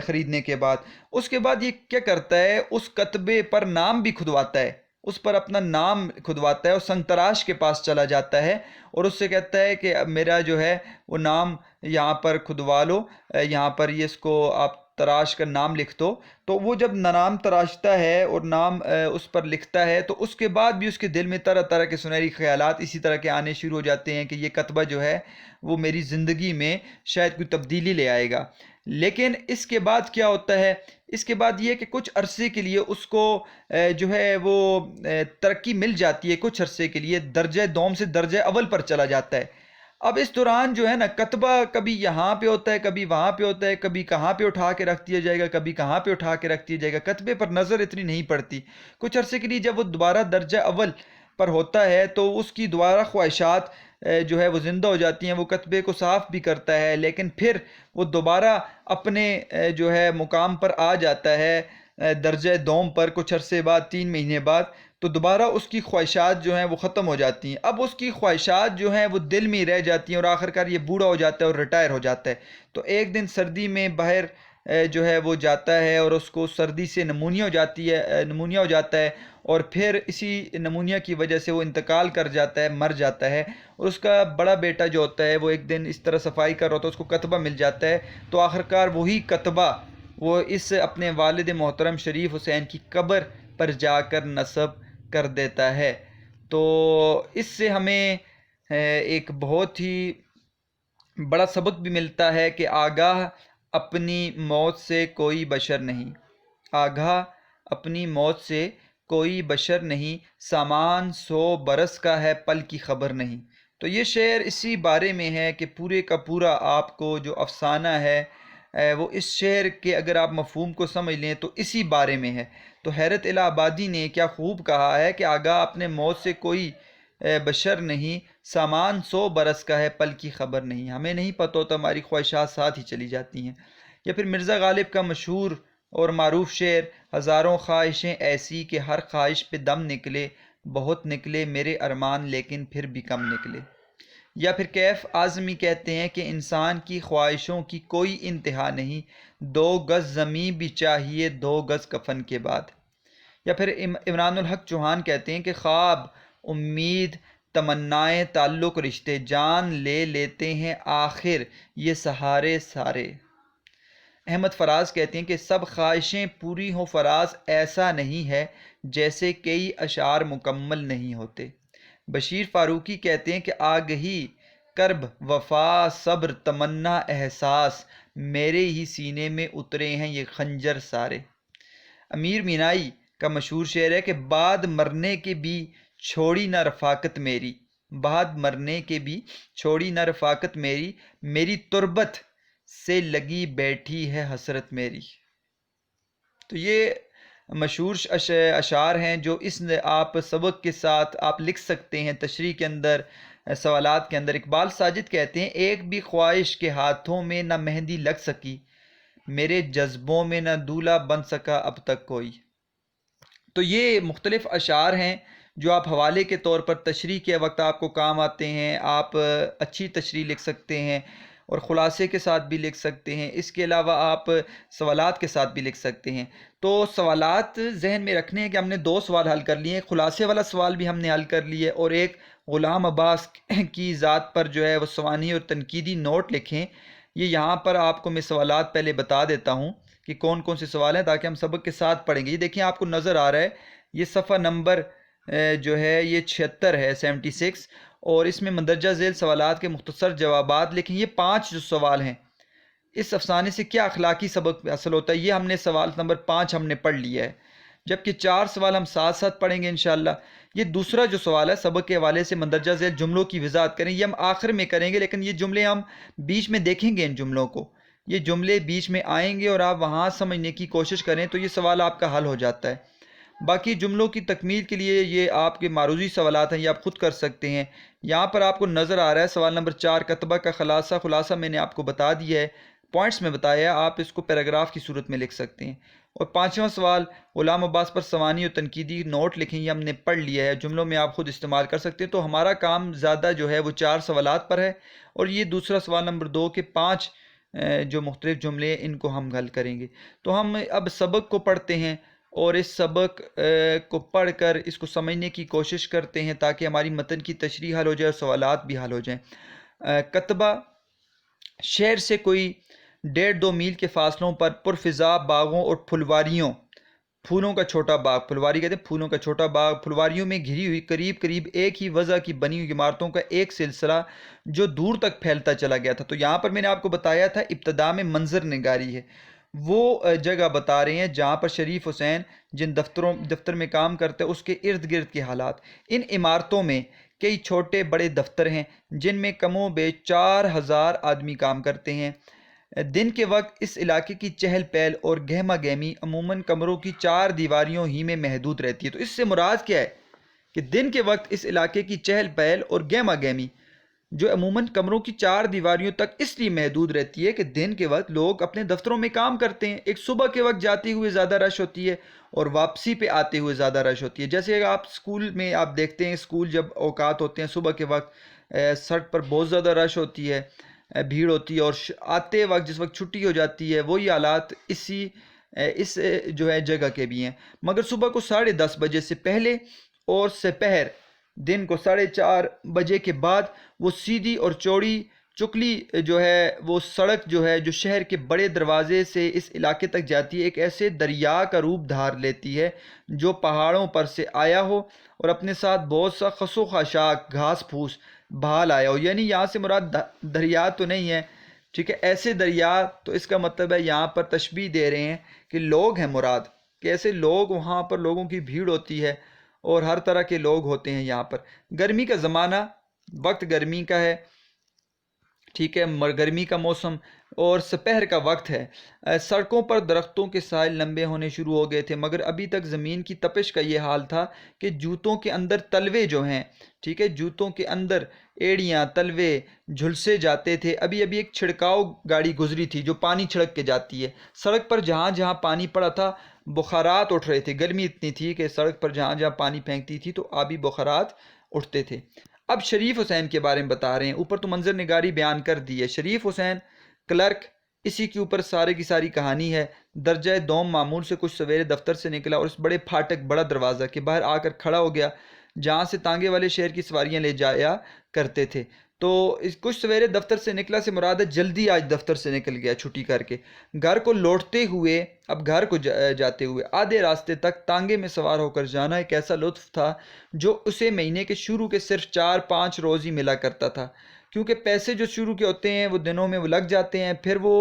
خریدنے کے بعد۔ اس کے بعد یہ کیا کرتا ہے، اس کتبے پر نام بھی کھدواتا ہے، اس پر اپنا نام کھدواتا ہے، اور سنگ تراش کے پاس چلا جاتا ہے اور اس سے کہتا ہے کہ اب میرا جو ہے وہ نام یہاں پر کھدوا لو، یہاں پر یہ اس کو آپ تراش کر نام لکھ دو۔ تو وہ جب نام تراشتا ہے اور نام اس پر لکھتا ہے، تو اس کے بعد بھی اس کے دل میں طرح طرح کے سنہری خیالات اسی طرح کے آنے شروع ہو جاتے ہیں کہ یہ کتبہ جو ہے وہ میری زندگی میں شاید کوئی تبدیلی لے آئے گا۔ لیکن اس کے بعد کیا ہوتا ہے، اس کے بعد یہ کہ کچھ عرصے کے لیے اس کو جو ہے وہ ترقی مل جاتی ہے، کچھ عرصے کے لیے درجہ دوم سے درجہ اول پر چلا جاتا ہے۔ اب اس دوران جو ہے نا کتبہ کبھی یہاں پہ ہوتا ہے، کبھی وہاں پہ ہوتا ہے، کبھی کہاں پہ اٹھا کے رکھ دیا جائے گا، کبھی کہاں پہ اٹھا کے رکھ دیا جائے گا، کتبے پر نظر اتنی نہیں پڑتی۔ کچھ عرصے کے لیے جب وہ دوبارہ درجہ اول پر ہوتا ہے تو اس کی دوبارہ خواہشات جو ہے وہ زندہ ہو جاتی ہیں، وہ کتبے کو صاف بھی کرتا ہے، لیکن پھر وہ دوبارہ اپنے جو ہے مقام پر آ جاتا ہے، درجہ دوم پر، کچھ عرصے بعد، 3 مہینے بعد، تو دوبارہ اس کی خواہشات جو ہیں وہ ختم ہو جاتی ہیں۔ اب اس کی خواہشات جو ہیں وہ دل میں ہی رہ جاتی ہیں، اور آخر کار یہ بوڑھا ہو جاتا ہے اور ریٹائر ہو جاتا ہے۔ تو ایک دن سردی میں باہر جو ہے وہ جاتا ہے اور اس کو سردی سے نمونیا ہو جاتی ہے، نمونیا ہو جاتا ہے، اور پھر اسی نمونیا کی وجہ سے وہ انتقال کر جاتا ہے، مر جاتا ہے۔ اور اس کا بڑا بیٹا جو ہوتا ہے وہ ایک دن اس طرح صفائی کر رہا ہوتا ہے، اس کو کتبہ مل جاتا ہے، تو آخر کار وہی کتبہ وہ اس اپنے والد محترم شریف حسین کی قبر پر جا کر نصب کر دیتا ہے۔ تو اس سے ہمیں ایک بہت ہی بڑا سبق بھی ملتا ہے کہ آگاہ اپنی موت سے کوئی بشر نہیں، آگاہ اپنی موت سے کوئی بشر نہیں، سامان 100 برس کا ہے، پل کی خبر نہیں۔ تو یہ شعر اسی بارے میں ہے کہ پورے کا پورا آپ کو جو افسانہ ہے وہ اس شعر کے اگر آپ مفہوم کو سمجھ لیں تو اسی بارے میں ہے۔ تو حیرت الہ آبادی نے کیا خوب کہا ہے کہ آگاہ اپنے موت سے کوئی بشر نہیں، سامان 100 برس کا ہے، پل کی خبر نہیں۔ ہمیں نہیں پتہ ہوتا، ہماری خواہشات ساتھ ہی چلی جاتی ہیں۔ یا پھر مرزا غالب کا مشہور اور معروف شعر، ہزاروں خواہشیں ایسی کہ ہر خواہش پہ دم نکلے، بہت نکلے میرے ارمان لیکن پھر بھی کم نکلے۔ یا پھر کیف اعظمی کہتے ہیں کہ انسان کی خواہشوں کی کوئی انتہا نہیں، 2 گز زمیں بھی چاہیے 2 گز کفن کے بعد۔ یا پھر عمران الحق چوہان کہتے ہیں کہ خواب، امید، تمنائیں، تعلق، رشتے جان لے لیتے ہیں آخر یہ سہارے سارے۔ احمد فراز کہتے ہیں کہ سب خواہشیں پوری ہوں فراز، ایسا نہیں ہے جیسے کئی اشعار مکمل نہیں ہوتے۔ بشیر فاروقی کہتے ہیں کہ آگہی، کرب، وفا، صبر، تمنا، احساس، میرے ہی سینے میں اترے ہیں یہ خنجر سارے۔ امیر مینائی کا مشہور شعر ہے کہ بعد مرنے کے بھی چھوڑی نہ رفاقت میری، بعد مرنے کے بھی چھوڑی نہ رفاقت میری، میری تربت سے لگی بیٹھی ہے حسرت میری۔ تو یہ مشہور اشعار ہیں جو اس آپ سبق کے ساتھ آپ لکھ سکتے ہیں، تشریح کے اندر، سوالات کے اندر۔ اقبال ساجد کہتے ہیں ایک بھی خواہش کے ہاتھوں میں نہ مہندی لگ سکی، میرے جذبوں میں نہ دولہا بن سکا اب تک کوئی۔ تو یہ مختلف اشعار ہیں جو آپ حوالے کے طور پر تشریح کے وقت آپ کو کام آتے ہیں، آپ اچھی تشریح لکھ سکتے ہیں اور خلاصے کے ساتھ بھی لکھ سکتے ہیں۔ اس کے علاوہ آپ سوالات کے ساتھ بھی لکھ سکتے ہیں۔ تو سوالات ذہن میں رکھنے ہیں کہ ہم نے 2 سوال حل کر لیے، خلاصے والا سوال بھی ہم نے حل کر لیے، اور ایک غلام عباس کی ذات پر جو ہے وہ سوانحی اور تنقیدی نوٹ لکھیں۔ یہ یہاں پر آپ کو میں سوالات پہلے بتا دیتا ہوں کہ کون کون سے سوال ہیں تاکہ ہم سبق کے ساتھ پڑھیں گے۔ یہ دیکھیں آپ کو نظر آ رہا ہے، یہ صفحہ نمبر جو ہے یہ 76 ہے، 76، اور اس میں مندرجہ ذیل سوالات کے مختصر جوابات لکھیں۔ یہ 5 جو سوال ہیں، اس افسانے سے کیا اخلاقی سبق حاصل ہوتا ہے، یہ ہم نے سوال نمبر 5 ہم نے پڑھ لیا ہے، جبکہ 4 سوال ہم ساتھ ساتھ پڑھیں گے انشاءاللہ۔ یہ دوسرا جو سوال ہے، سبق کے حوالے سے مندرجہ ذیل جملوں کی وضاحت کریں، یہ ہم آخر میں کریں گے، لیکن یہ جملے ہم بیچ میں دیکھیں گے، ان جملوں کو، یہ جملے بیچ میں آئیں گے اور آپ وہاں سمجھنے کی کوشش کریں تو یہ سوال آپ کا حل ہو جاتا ہے۔ باقی جملوں کی تکمیل کے لیے یہ آپ کے معروضی سوالات ہیں، یہ آپ خود کر سکتے ہیں۔ یہاں پر آپ کو نظر آ رہا ہے سوال نمبر 4، کتبہ کا خلاصہ میں نے آپ کو بتا دیا ہے، پوائنٹس میں بتایا ہے، آپ اس کو پیراگراف کی صورت میں لکھ سکتے ہیں۔ اور 5واں سوال، غلام عباس پر سوانی اور تنقیدی نوٹ لکھیں، یہ ہم نے پڑھ لیا ہے، جملوں میں آپ خود استعمال کر سکتے ہیں۔ تو ہمارا کام زیادہ جو ہے وہ 4 سوالات پر ہے، اور یہ دوسرا سوال نمبر 2 کے 5 جو مختلف جملے ہیں ان کو ہم حل کریں گے۔ تو ہم اب سبق کو پڑھتے ہیں، اور اس سبق کو پڑھ کر اس کو سمجھنے کی کوشش کرتے ہیں تاکہ ہماری متن کی تشریح حل ہو جائے اور سوالات بھی حل ہو جائیں۔ کتبہ شہر سے کوئی 1.5-2 میل کے فاصلوں پر پرفضا باغوں اور پھلواریوں، پھولوں کا چھوٹا باغ، پھلواری کہتے ہیں پھولوں کا چھوٹا باغ، پھلواریوں میں گھری ہوئی قریب قریب ایک ہی وضع کی بنی ہوئی عمارتوں کا ایک سلسلہ جو دور تک پھیلتا چلا گیا تھا۔ تو یہاں پر میں نے آپ کو بتایا تھا ابتدا میں منظر نگاری ہے، وہ جگہ بتا رہے ہیں جہاں پر شریف حسین جن دفتر میں کام کرتے ہیں اس کے ارد گرد کے حالات۔ ان عمارتوں میں کئی چھوٹے بڑے دفتر ہیں جن میں کم و بیش 4000 آدمی کام کرتے ہیں۔ دن کے وقت اس علاقے کی چہل پہل اور گہما گہمی عموماً کمروں کی 4 دیواریوں ہی میں محدود رہتی ہے۔ تو اس سے مراد کیا ہے کہ دن کے وقت اس علاقے کی چہل پہل اور گہما گہمی جو عموماً کمروں کی 4 دیواریوں تک اس لیے محدود رہتی ہے کہ دن کے وقت لوگ اپنے دفتروں میں کام کرتے ہیں۔ ایک صبح کے وقت جاتے ہوئے زیادہ رش ہوتی ہے اور واپسی پہ آتے ہوئے زیادہ رش ہوتی ہے۔ جیسے آپ اسکول میں آپ دیکھتے ہیں، اسکول جب اوقات ہوتے ہیں صبح کے وقت سڑک پر بہت زیادہ رش ہوتی ہے، بھیڑ ہوتی ہے، اور آتے وقت جس وقت چھٹی ہو جاتی ہے وہی حالات اس جو ہے جگہ کے بھی ہیں۔ مگر صبح کو 10:30 بجے سے پہلے اور سپہر دن کو 4:30 بجے کے بعد وہ سیدھی اور چوڑی چکلی جو ہے وہ سڑک جو ہے جو شہر کے بڑے دروازے سے اس علاقے تک جاتی ہے، ایک ایسے دریا کا روپ دھار لیتی ہے جو پہاڑوں پر سے آیا ہو اور اپنے ساتھ بہت سا خس و خاشاک گھاس پھوس بہال آیا ہو۔ یعنی یہاں سے مراد دریا تو نہیں ہے، ٹھیک ہے، ایسے دریا، تو اس کا مطلب ہے یہاں پر تشبیہ دے رہے ہیں کہ لوگ ہیں مراد، کہ ایسے لوگ، وہاں پر لوگوں کی بھیڑ ہوتی ہے اور ہر طرح کے لوگ ہوتے ہیں یہاں پر۔ گرمی کا زمانہ، وقت گرمی کا ہے، ٹھیک ہے، گرمی کا موسم اور سپہر کا وقت ہے۔ سڑکوں پر درختوں کے سائے لمبے ہونے شروع ہو گئے تھے، مگر ابھی تک زمین کی تپش کا یہ حال تھا کہ جوتوں کے اندر تلوے جو ہیں، ٹھیک ہے، جوتوں کے اندر ایڑیاں تلوے جھلسے جاتے تھے۔ ابھی ایک چھڑکاؤ گاڑی گزری تھی جو پانی چھڑک کے جاتی ہے، سڑک پر جہاں جہاں پانی پڑا تھا بخارات اٹھ رہے تھے، گرمی اتنی تھی کہ سڑک پر جہاں جہاں پانی پھینکتی تھی تو آبی بخارات اٹھتے تھے۔ اب شریف حسین کے بارے میں بتا رہے ہیں، اوپر تو منظر نگاری بیان کر دی ہے۔ شریف حسین کلرک، اسی کے اوپر سارے کی ساری کہانی ہے۔ درجہ دوم معمول سے کچھ سویرے دفتر سے نکلا اور اس بڑے پھاٹک بڑا دروازہ کے باہر آ کر کھڑا ہو گیا جہاں سے تانگے والے شہر کی سواریاں لے جایا کرتے تھے۔ تو کچھ سویرے دفتر سے نکلا سے مراد ہے جلدی آج دفتر سے نکل گیا چھٹی کر کے، گھر کو لوٹتے ہوئے، اب گھر کو جاتے ہوئے آدھے راستے تک تانگے میں سوار ہو کر جانا ایک ایسا لطف تھا جو اسے مہینے کے شروع کے صرف 4-5 روز ہی ملا کرتا تھا، کیونکہ پیسے جو شروع کے ہوتے ہیں وہ دنوں میں وہ لگ جاتے ہیں، پھر وہ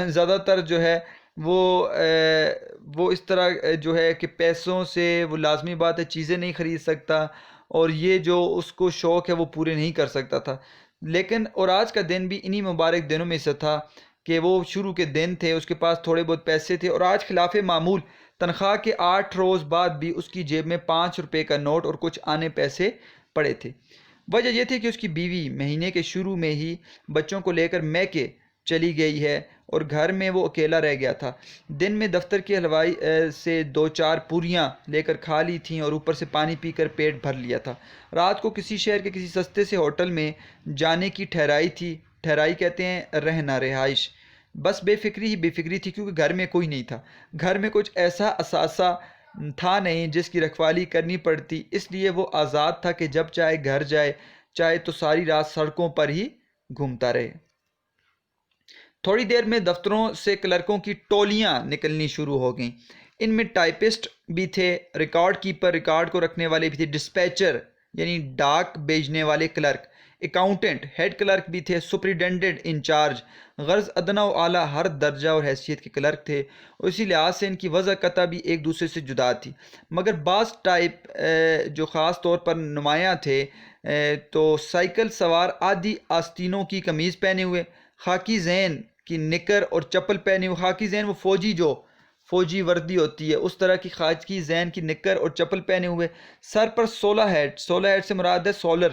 زیادہ تر جو ہے وہ اس طرح جو ہے کہ پیسوں سے وہ لازمی بات ہے چیزیں نہیں خرید سکتا، اور یہ جو اس کو شوق ہے وہ پورے نہیں کر سکتا تھا۔ لیکن اور آج کا دن بھی انہی مبارک دنوں میں سے تھا کہ وہ شروع کے دن تھے، اس کے پاس تھوڑے بہت پیسے تھے، اور آج خلاف معمول تنخواہ کے 8 روز بعد بھی اس کی جیب میں 5 روپے کا نوٹ اور کچھ آنے پیسے پڑے تھے۔ وجہ یہ تھی کہ اس کی بیوی مہینے کے شروع میں ہی بچوں کو لے کر میکے چلی گئی ہے اور گھر میں وہ اکیلا رہ گیا تھا۔ دن میں دفتر کے حلوائی سے 2-4 پوریاں لے کر کھا لی تھیں اور اوپر سے پانی پی کر پیٹ بھر لیا تھا۔ رات کو کسی شہر کے کسی سستے سے ہوٹل میں جانے کی ٹھہرائی تھی، ٹھہرائی کہتے ہیں رہنا، رہائش، بس بے فکری ہی بے فکری تھی کیونکہ گھر میں کوئی نہیں تھا، گھر میں کچھ ایسا اثاثہ تھا نہیں جس کی رکھوالی کرنی پڑتی، اس لیے وہ آزاد تھا کہ جب چاہے گھر جائے، چاہے تو ساری رات سڑکوں پر ہی گھومتا رہے۔ تھوڑی دیر میں دفتروں سے کلرکوں کی ٹولیاں نکلنی شروع ہو گئیں، ان میں ٹائپسٹ بھی تھے، ریکارڈ کیپر، ریکارڈ کو رکھنے والے بھی تھے، ڈسپیچر یعنی ڈاک بھیجنے والے کلرک، اکاؤنٹنٹ، ہیڈ کلرک بھی تھے، سپرنٹینڈنٹ انچارج، غرض ادنیٰ و اعلیٰ ہر درجہ اور حیثیت کے کلرک تھے، اور اسی لحاظ سے ان کی وضع قطع بھی ایک دوسرے سے جدا تھی۔ مگر بعض ٹائپ جو خاص طور پر نمایاں تھے تو سائیکل سوار آدھی آستینوں کی قمیض پہنے ہوئے، خاکی زین کی نکر اور چپل پہنے ہوئے، خاکی زین وہ فوجی وردی ہوتی ہے اس طرح کی خاکی زین کی نکر اور چپل پہنے ہوئے، سر پر 16 ہیڈ سے مراد ہے سولر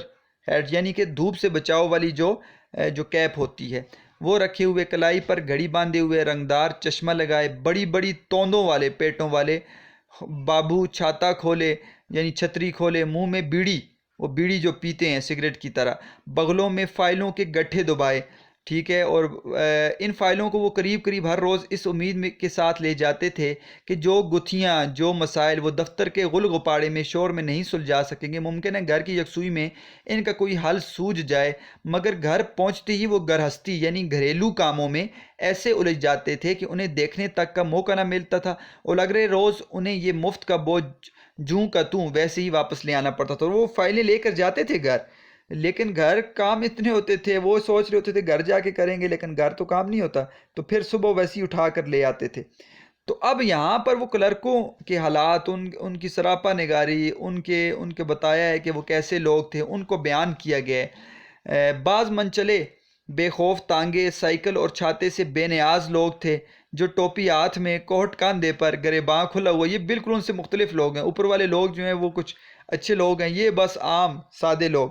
ہیڈ یعنی کہ دھوپ سے بچاؤ والی جو کیپ ہوتی ہے، وہ رکھے ہوئے کلائی پر گھڑی باندھے ہوئے، رنگدار چشمہ لگائے، بڑی بڑی توندوں والے پیٹوں والے، بابو چھاتا کھولے یعنی چھتری کھولے، منہ میں بیڑی، وہ بیڑی جو پیتے ہیں سگریٹ کی طرح، بغلوں میں فائلوں کے گٹھے دبائے، ٹھیک ہے، اور ان فائلوں کو وہ قریب قریب ہر روز اس امید کے ساتھ لے جاتے تھے کہ جو گتھیاں، جو مسائل وہ دفتر کے غل غپاڑے میں شور میں نہیں سلجھا سکیں گے، ممکن ہے گھر کی یکسوئی میں ان کا کوئی حل سوجھ جائے، مگر گھر پہنچتے ہی وہ گرہستی یعنی گھریلو کاموں میں ایسے الجھ جاتے تھے کہ انہیں دیکھنے تک کا موقع نہ ملتا تھا، اور اگلے روز انہیں یہ مفت کا بوجھ جوں کا توں ویسے ہی واپس لے آنا پڑتا تھا، اور وہ فائلیں لے کر جاتے تھے گھر، لیکن گھر کام اتنے ہوتے تھے، وہ سوچ رہے ہوتے تھے گھر جا کے کریں گے، لیکن گھر تو کام نہیں ہوتا، تو پھر صبح ویسے ہی اٹھا کر لے آتے تھے۔ تو اب یہاں پر وہ کلرکوں کے حالات، ان کی سراپا نگاری، ان کے بتایا ہے کہ وہ کیسے لوگ تھے، ان کو بیان کیا گیا ہے۔ بعض منچلے بے خوف تانگے سائیکل اور چھاتے سے بے نیاز لوگ تھے، جو ٹوپی ہاتھ میں، کوہٹ کاندھے پر، گریباں کھلا ہوا، یہ بالکل ان سے مختلف لوگ ہیں۔ اوپر والے لوگ جو ہیں وہ کچھ اچھے لوگ ہیں، یہ بس عام سادے لوگ۔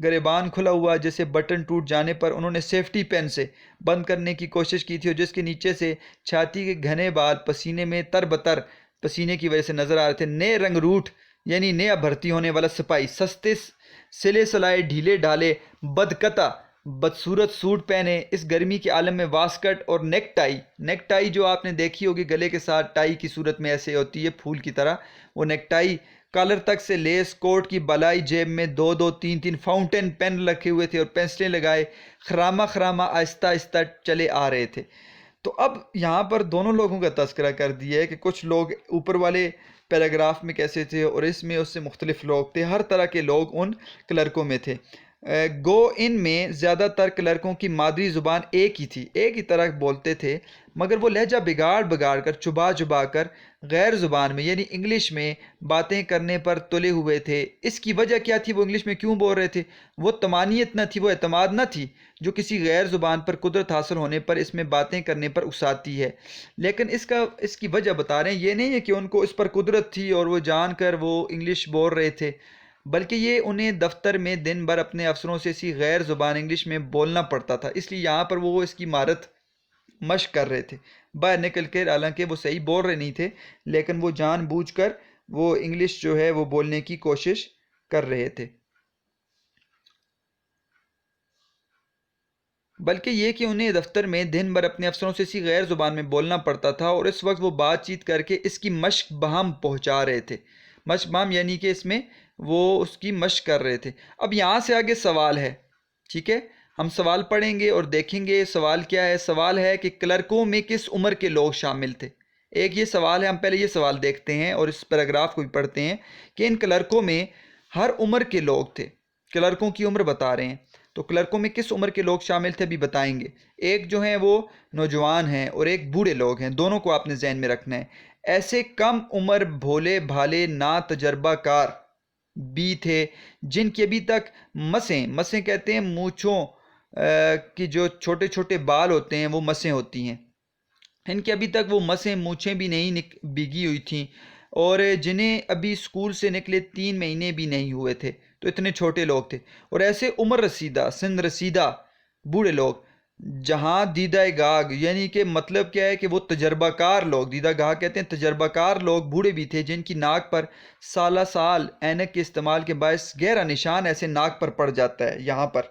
گریبان کھلا ہوا، جیسے بٹن ٹوٹ جانے پر انہوں نے سیفٹی پین سے بند کرنے کی کوشش کی تھی، اور جس کے نیچے سے چھاتی کے گھنے بال پسینے میں تر بتر پسینے کی وجہ سے نظر آ رہے تھے۔ نئے رنگ روٹ یعنی نیا بھرتی ہونے والا سپاہی، سستے سلے سلائے ڈھیلے ڈھالے بدقطع بدصورت سوٹ پہنے، اس گرمی کے عالم میں واسکٹ اور نیک ٹائی جو آپ نے دیکھی ہوگی گلے کے ساتھ ٹائی کی صورت میں ایسے ہوتی ہے پھول کی طرح، وہ نیک ٹائی، کالر تک سے لیس، کوٹ کی بالائی جیب میں دو دو تین تین فاؤنٹین پین رکھے ہوئے تھے اور پینسلیں لگائے خرامہ خرامہ آہستہ آہستہ چلے آ رہے تھے۔ تو اب یہاں پر دونوں لوگوں کا تذکرہ کر دیا ہے کہ کچھ لوگ اوپر والے پیراگراف میں کیسے تھے اور اس میں اس سے مختلف لوگ تھے، ہر طرح کے لوگ ان کلرکوں میں تھے۔ گو ان میں زیادہ تر کلرکوں کی مادری زبان ایک ہی تھی، ایک ہی طرح بولتے تھے، مگر وہ لہجہ بگاڑ کر چبا کر غیر زبان میں یعنی انگلش میں باتیں کرنے پر تلے ہوئے تھے۔ اس کی وجہ کیا تھی؟ وہ انگلش میں کیوں بول رہے تھے؟ وہ طمانینت نہ تھی، وہ اعتماد نہ تھی جو کسی غیر زبان پر قدرت حاصل ہونے پر اس میں باتیں کرنے پر اکساتی ہے، لیکن اس کی وجہ بتا رہے ہیں، یہ نہیں ہے کہ ان کو اس پر قدرت تھی اور وہ جان کر وہ انگلش بول رہے تھے، بلکہ یہ انہیں دفتر میں دن بھر اپنے افسروں سے اسی غیر زبان انگلش میں بولنا پڑتا تھا، اس لیے یہاں پر وہ اس کی مہارت مشق کر رہے تھے باہر نکل کے، حالانکہ وہ صحیح بول رہے نہیں تھے، لیکن وہ جان بوجھ کر وہ انگلش جو ہے وہ بولنے کی کوشش کر رہے تھے۔ بلکہ یہ کہ انہیں دفتر میں دن بھر اپنے افسروں سے اسی غیر زبان میں بولنا پڑتا تھا، اور اس وقت وہ بات چیت کر کے اس کی مشق بہم پہنچا رہے تھے۔ مشق بہم یعنی کہ اس میں وہ اس کی مشق کر رہے تھے۔ اب یہاں سے آگے سوال ہے، ٹھیک ہے، ہم سوال پڑھیں گے اور دیکھیں گے سوال کیا ہے۔ سوال ہے کہ کلرکوں میں کس عمر کے لوگ شامل تھے؟ ایک یہ سوال ہے، ہم پہلے یہ سوال دیکھتے ہیں اور اس پیراگراف کو بھی پڑھتے ہیں کہ ان کلرکوں میں ہر عمر کے لوگ تھے، کلرکوں کی عمر بتا رہے ہیں، تو کلرکوں میں کس عمر کے لوگ شامل تھے بھی بتائیں گے۔ ایک جو ہیں وہ نوجوان ہیں اور ایک بوڑھے لوگ ہیں، دونوں کو آپ نے ذہن میں رکھنا ہے۔ ایسے کم عمر بھولے بھالے نا تجربہ کار بھی تھے جن کی ابھی تک مسیں کہتے ہیں مونچھوں کی جو چھوٹے چھوٹے بال ہوتے ہیں وہ مسیں ہوتی ہیں، ان کے ابھی تک وہ مسیں مونچھیں بھی نہیں بھیگی ہوئی تھیں، اور جنہیں ابھی اسکول سے نکلے 3 مہینے بھی نہیں ہوئے تھے، تو اتنے چھوٹے لوگ تھے۔ اور ایسے عمر رسیدہ سن رسیدہ بوڑھے لوگ جہاں دیدہ گاگ یعنی کہ مطلب کیا ہے کہ وہ تجربہ کار لوگ، دیدہ گاگ کہتے ہیں تجربہ کار لوگ بوڑھے بھی تھے جن کی ناک پر سالہ سال اینک کے استعمال کے باعث گہرا نشان ایسے ناک پر پڑ جاتا ہے، یہاں پر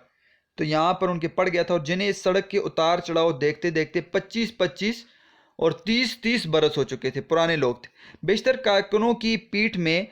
تو یہاں پر ان کے پڑ گیا تھا، اور جنہیں اس سڑک کے اتار چڑھاؤ دیکھتے دیکھتے 25 اور 30 برس ہو چکے تھے، پرانے لوگ تھے۔ بیشتر کارکنوں کی پیٹھ میں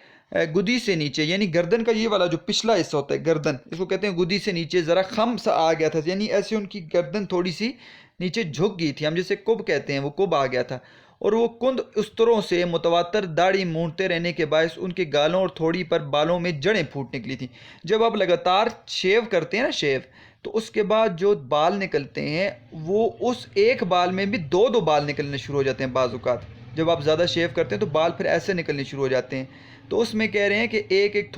گدی سے نیچے یعنی گردن کا یہ والا جو پچھلا حصہ ہوتا ہے گردن، اس کو کہتے ہیں گدی سے نیچے ذرا خم سا آ گیا تھا، یعنی ایسے ان کی گردن تھوڑی سی نیچے جھک گئی تھی، ہم جسے کب کہتے ہیں وہ کب آ گیا تھا، اور وہ کند استروں سے متواتر داڑھی مونڈتے رہنے کے باعث ان کے گالوں اور تھوڑی پر بالوں میں جڑیں پھوٹ نکلی تھیں۔ جب آپ لگاتار شیو کرتے ہیں نا، شیو، تو اس کے بعد جو بال نکلتے ہیں وہ اس ایک بال میں بھی دو بال نکلنے شروع ہو جاتے ہیں بعض اوقات، جب آپ زیادہ شیو کرتے ہیں تو بال پھر ایسے نکلنے شروع ہو جاتے ہیں، تو اس میں کہہ رہے ہیں کہ ایک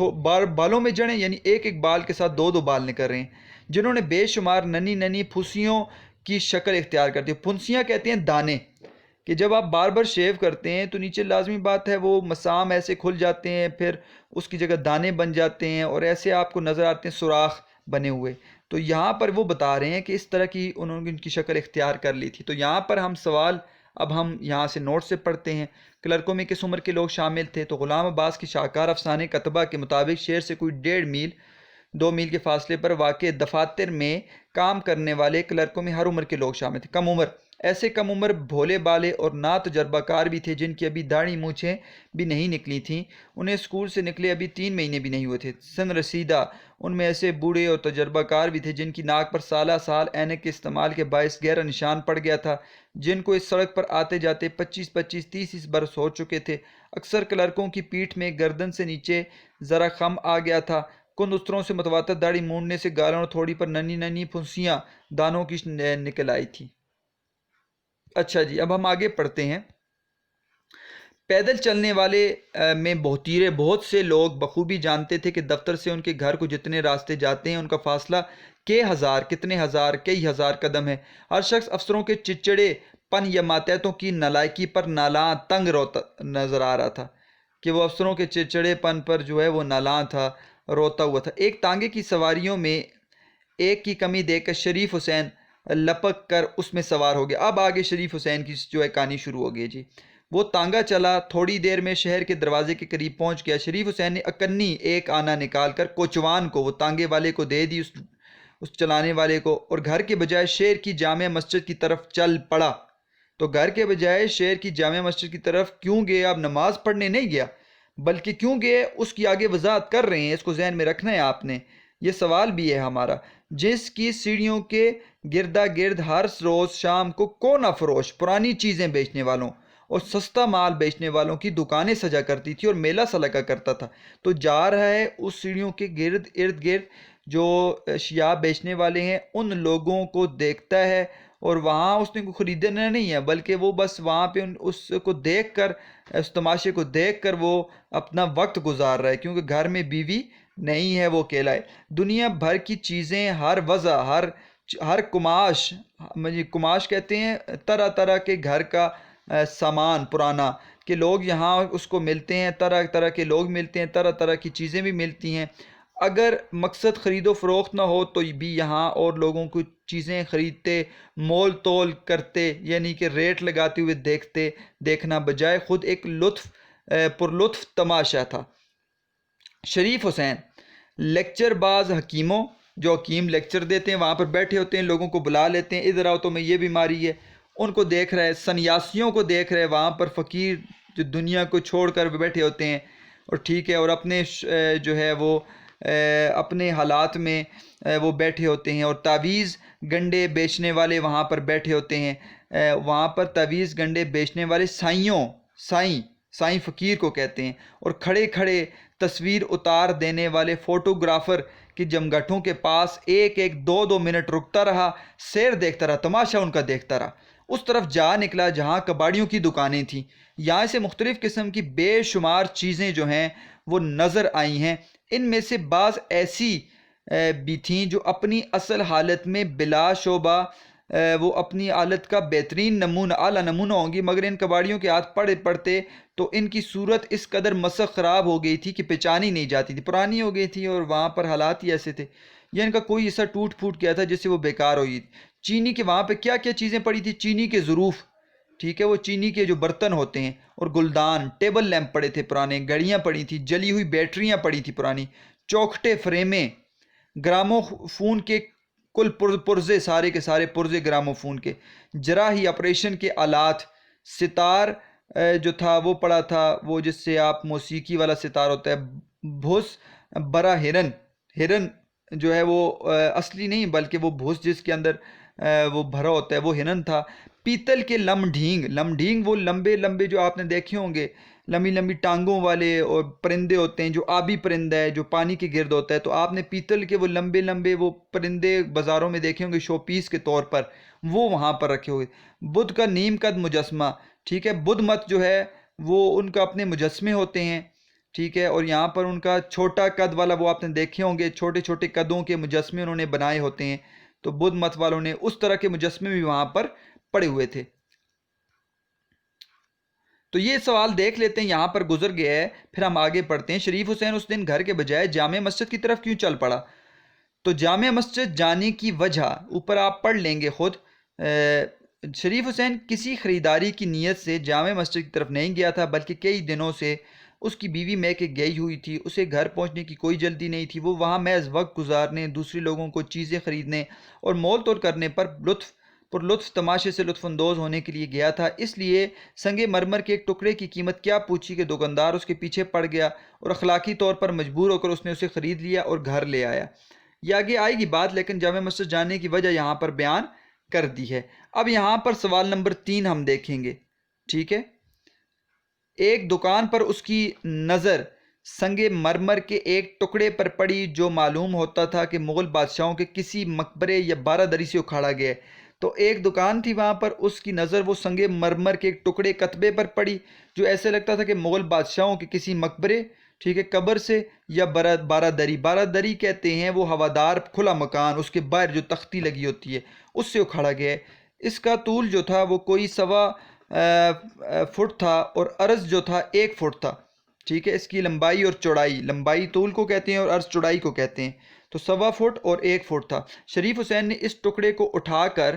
بالوں میں جڑیں یعنی ایک بال کے ساتھ دو بال نکل رہے ہیں، جنہوں نے بے شمار ننھی پھنسیوں کی شکل اختیار کرتی ہے۔ پھنسیاں کہتے ہیں دانے، کہ جب آپ بار شیو کرتے ہیں تو نیچے لازمی بات ہے وہ مسام ایسے کھل جاتے ہیں، پھر اس کی جگہ دانے بن جاتے ہیں، اور ایسے آپ کو نظر آتے ہیں سوراخ بنے ہوئے، تو یہاں پر وہ بتا رہے ہیں کہ اس طرح کی انہوں نے ان کی شکل اختیار کر لی تھی۔ تو یہاں پر ہم سوال اب ہم یہاں سے نوٹ سے پڑھتے ہیں۔ کلرکوں میں کس عمر کے لوگ شامل تھے؟ تو غلام عباس کی شاہکار افسانے کتبہ کے مطابق شہر سے کوئی 1.5 میل 2 میل کے فاصلے پر واقع دفاتر میں کام کرنے والے کلرکوں میں ہر عمر کے لوگ شامل تھے۔ کم عمر، ایسے کم عمر بھولے بالے اور نا تجربہ کار بھی تھے جن کی ابھی داڑھی مونچھیں بھی نہیں نکلی تھیں، انہیں اسکول سے نکلے ابھی 3 مہینے بھی نہیں ہوئے تھے۔ سن رسیدہ، ان میں ایسے بوڑھے اور تجربہ کار بھی تھے جن کی ناک پر سالہ سال اینک کے استعمال کے باعث گہرا نشان پڑ گیا تھا، جن کو اس سڑک پر آتے جاتے 25-25-30 برس ہو چکے تھے۔ اکثر کلرکوں کی پیٹھ میں گردن سے نیچے ذرا خم آ گیا تھا۔ کند استروں سے متواتر داڑھی مونڈنے سے گالوں اور تھوڑی پر ننھی ننھی پھنسیاں دانوں کی نکل آئی تھی۔ اچھا جی، اب ہم آگے پڑھتے ہیں۔ پیدل چلنے والے میں بہت سے لوگ بخوبی جانتے تھے کہ دفتر سے ان کے گھر کو جتنے راستے جاتے ہیں ان کا فاصلہ کتنے ہزار کئی ہزار قدم ہے۔ ہر شخص افسروں کے چچڑے پن یا ماتحتوں کی نالائکی پر نالاں تنگ روتا نظر آ رہا تھا، کہ وہ افسروں کے چچڑے پن پر جو ہے وہ نالاں تھا، روتا ہوا تھا۔ ایک تانگے کی سواریوں میں ایک کی کمی دیکھ کر شریف حسین لپک کر اس میں سوار ہو گیا۔ اب آگے شریف حسین کی جو ہے کہانی شروع ہو گئی جی۔ وہ تانگا چلا، تھوڑی دیر میں شہر کے دروازے کے قریب پہنچ گیا۔ شریف حسین نے اکنی ایک آنا نکال کر کوچوان کو، وہ تانگے والے کو دے دی، اس چلانے والے کو، اور گھر کے بجائے شہر کی جامع مسجد کی طرف چل پڑا۔ تو گھر کے بجائے شہر کی جامع مسجد کی طرف کیوں گئے؟ اب نماز پڑھنے نہیں گیا، بلکہ کیوں گئے اس کی آگے وضاحت کر رہے ہیں، اس کو ذہن میں رکھنا ہے آپ نے، یہ سوال بھی ہے ہمارا۔ جس کی سیڑھیوں کے گردا گرد ہر روز شام کو کونا فروش پرانی چیزیں بیچنے والوں اور سستا مال بیچنے والوں کی دکانیں سجا کرتی تھی اور میلہ سا لگا کرتا تھا، تو جا رہا ہے اس سیڑھیوں کے ارد گرد جو اشیاء بیچنے والے ہیں ان لوگوں کو دیکھتا ہے، اور وہاں اس نے کو خریدنا نہیں ہے، بلکہ وہ بس وہاں پہ اس کو دیکھ کر، اس تماشے کو دیکھ کر وہ اپنا وقت گزار رہا ہے، کیونکہ گھر میں بیوی نہیں ہے، وہ اکیلا ہے۔ دنیا بھر کی چیزیں، ہر وضع، ہر کماش کہتے ہیں طرح طرح کے گھر کا سامان پرانا، کہ لوگ یہاں اس کو ملتے ہیں، طرح طرح کے لوگ ملتے ہیں، طرح طرح کی چیزیں بھی ملتی ہیں۔ اگر مقصد خرید و فروخت نہ ہو تو بھی یہاں اور لوگوں کو چیزیں خریدتے، مول تول کرتے، یعنی کہ ریٹ لگاتے ہوئے دیکھنا بجائے خود ایک پرلطف تماشا تھا۔ شریف حسین لیکچر باز حکیموں، جو حکیم لیکچر دیتے ہیں وہاں پر بیٹھے ہوتے ہیں، لوگوں کو بلا لیتے ہیں، ادھر آؤ تو میں یہ بیماری ہے، ان کو دیکھ رہے، سنیاسیوں کو دیکھ رہے، وہاں پر فقیر جو دنیا کو چھوڑ کر بیٹھے ہوتے ہیں، اور ٹھیک ہے، اور اپنے جو ہے وہ اپنے حالات میں وہ بیٹھے ہوتے ہیں، اور تعویذ گنڈے بیچنے والے وہاں پر بیٹھے ہوتے ہیں، وہاں پر تعویذ گنڈے بیچنے والے سائیں فقیر کو کہتے ہیں، اور کھڑے کھڑے تصویر اتار دینے والے فوٹوگرافر کی جمگھٹوں کے پاس ایک 2 منٹ رکتا رہا، سیر دیکھتا رہا، تماشا ان کا دیکھتا رہا۔ اس طرف جا نکلا جہاں کباڑیوں کی دکانیں تھیں، یہاں سے مختلف قسم کی بے شمار چیزیں جو ہیں وہ نظر آئی ہیں۔ ان میں سے بعض ایسی بھی تھیں جو اپنی اصل حالت میں بلا شبہ وہ اپنی حالت کا بہترین نمونہ، اعلیٰ نمونہ ہوں گی، مگر ان کباڑیوں کے ہاتھ پڑتے تو ان کی صورت اس قدر مسخ خراب ہو گئی تھی کہ پہچانی نہیں جاتی تھی، پرانی ہو گئی تھی، اور وہاں پر حالات ہی ایسے تھے، یا ان کا کوئی حصہ ٹوٹ پھوٹ گیا تھا جس سے وہ بیکار ہوئی تھی۔ چینی کے وہاں پہ کیا کیا چیزیں پڑی تھی؟ چینی کے ظروف، ٹھیک ہے، وہ چینی کے جو برتن ہوتے ہیں، اور گلدان، ٹیبل لیمپ پڑے تھے پرانے، گھڑیاں پڑی تھیں، جلی ہوئی بیٹریاں پڑی تھی پرانی، چوکھٹے فریمیں، گرامو فون کے کل پرزے، سارے کے سارے پرزے گرامو فون کے، جراحی آپریشن کے آلات، ستار جو تھا وہ پڑا تھا، وہ جس سے آپ موسیقی والا ستار ہوتا ہے، بھوس برا ہرن جو ہے وہ اصلی نہیں بلکہ وہ بھوس جس کے اندر وہ بھرا ہوتا ہے وہ ہرن تھا۔ پیتل کے لمڈھینگ وہ لمبے لمبے جو آپ نے دیکھے ہوں گے، لمبی لمبی ٹانگوں والے اور پرندے ہوتے ہیں، جو آبی پرندہ ہے جو پانی کے گرد ہوتا ہے، تو آپ نے پیتل کے وہ لمبے لمبے وہ پرندے بازاروں میں دیکھے ہوں گے شو پیس کے طور پر، وہ وہاں پر رکھے ہوئے۔ بدھ کا نیم قد مجسمہ، ٹھیک ہے، بدھ مت جو ہے وہ ان کا اپنے مجسمے ہوتے ہیں، ٹھیک ہے، اور یہاں پر ان کا چھوٹا قد والا وہ آپ نے دیکھے ہوں گے، چھوٹے چھوٹے قدوں کے مجسمے انہوں نے بنائے ہوتے ہیں، تو بدھ مت والوں نے اس طرح کے مجسمے بھی وہاں پر پڑے ہوئے تھے۔ تو یہ سوال دیکھ لیتے ہیں، یہاں پر گزر گیا ہے، پھر ہم آگے پڑھتے ہیں۔ شریف حسین اس دن گھر کے بجائے جامع مسجد کی طرف کیوں چل پڑا؟ تو جامع مسجد جانے کی وجہ اوپر آپ پڑھ لیں گے خود۔ شریف حسین کسی خریداری کی نیت سے جامع مسجد کی طرف نہیں گیا تھا، بلکہ کئی دنوں سے اس کی بیوی میکے گئی ہوئی تھی۔ اسے گھر پہنچنے کی کوئی جلدی نہیں تھی، وہ وہاں محض وقت گزارنے، دوسرے لوگوں کو چیزیں خریدنے اور مول تول کرنے پر لطف تماشے سے لطف اندوز ہونے کے لیے گیا تھا۔ اس لیے سنگ مرمر کے ایک ٹکڑے کی قیمت کیا پوچھی کہ دکاندار اس کے پیچھے پڑ گیا اور اخلاقی طور پر مجبور ہو کر اس نے اسے خرید لیا اور گھر لے آیا۔ یہ آگے آئے گی بات، لیکن جامع مسجد جانے کی وجہ یہاں پر بیان کر دی ہے۔ اب یہاں پر سوال نمبر 3 ہم دیکھیں گے، ٹھیک ہے۔ ایک دکان پر اس کی نظر سنگ مرمر کے ایک ٹکڑے پر پڑی جو معلوم ہوتا تھا کہ مغل بادشاہوں کے کسی مقبرے یا بارادری سے اکھاڑا گیا ہے۔ تو ایک دکان تھی، وہاں پر اس کی نظر وہ سنگ مرمر کے ایک ٹکڑے کتبے پر پڑی جو ایسے لگتا تھا کہ مغل بادشاہوں کے کسی مقبرے، ٹھیک ہے، قبر سے یا بارادری کہتے ہیں وہ ہوادار کھلا مکان، اس کے باہر جو تختی لگی ہوتی ہے اس سے اکھاڑا گیا ہے۔ اس کا طول جو تھا وہ کوئی 1.25 فٹ تھا اور عرض جو تھا 1 فٹ تھا، ٹھیک ہے۔ اس کی لمبائی اور چوڑائی، لمبائی طول کو کہتے ہیں اور عرض چوڑائی کو کہتے ہیں، تو 1.25 فٹ اور 1 فٹ تھا۔ شریف حسین نے اس ٹکڑے کو اٹھا کر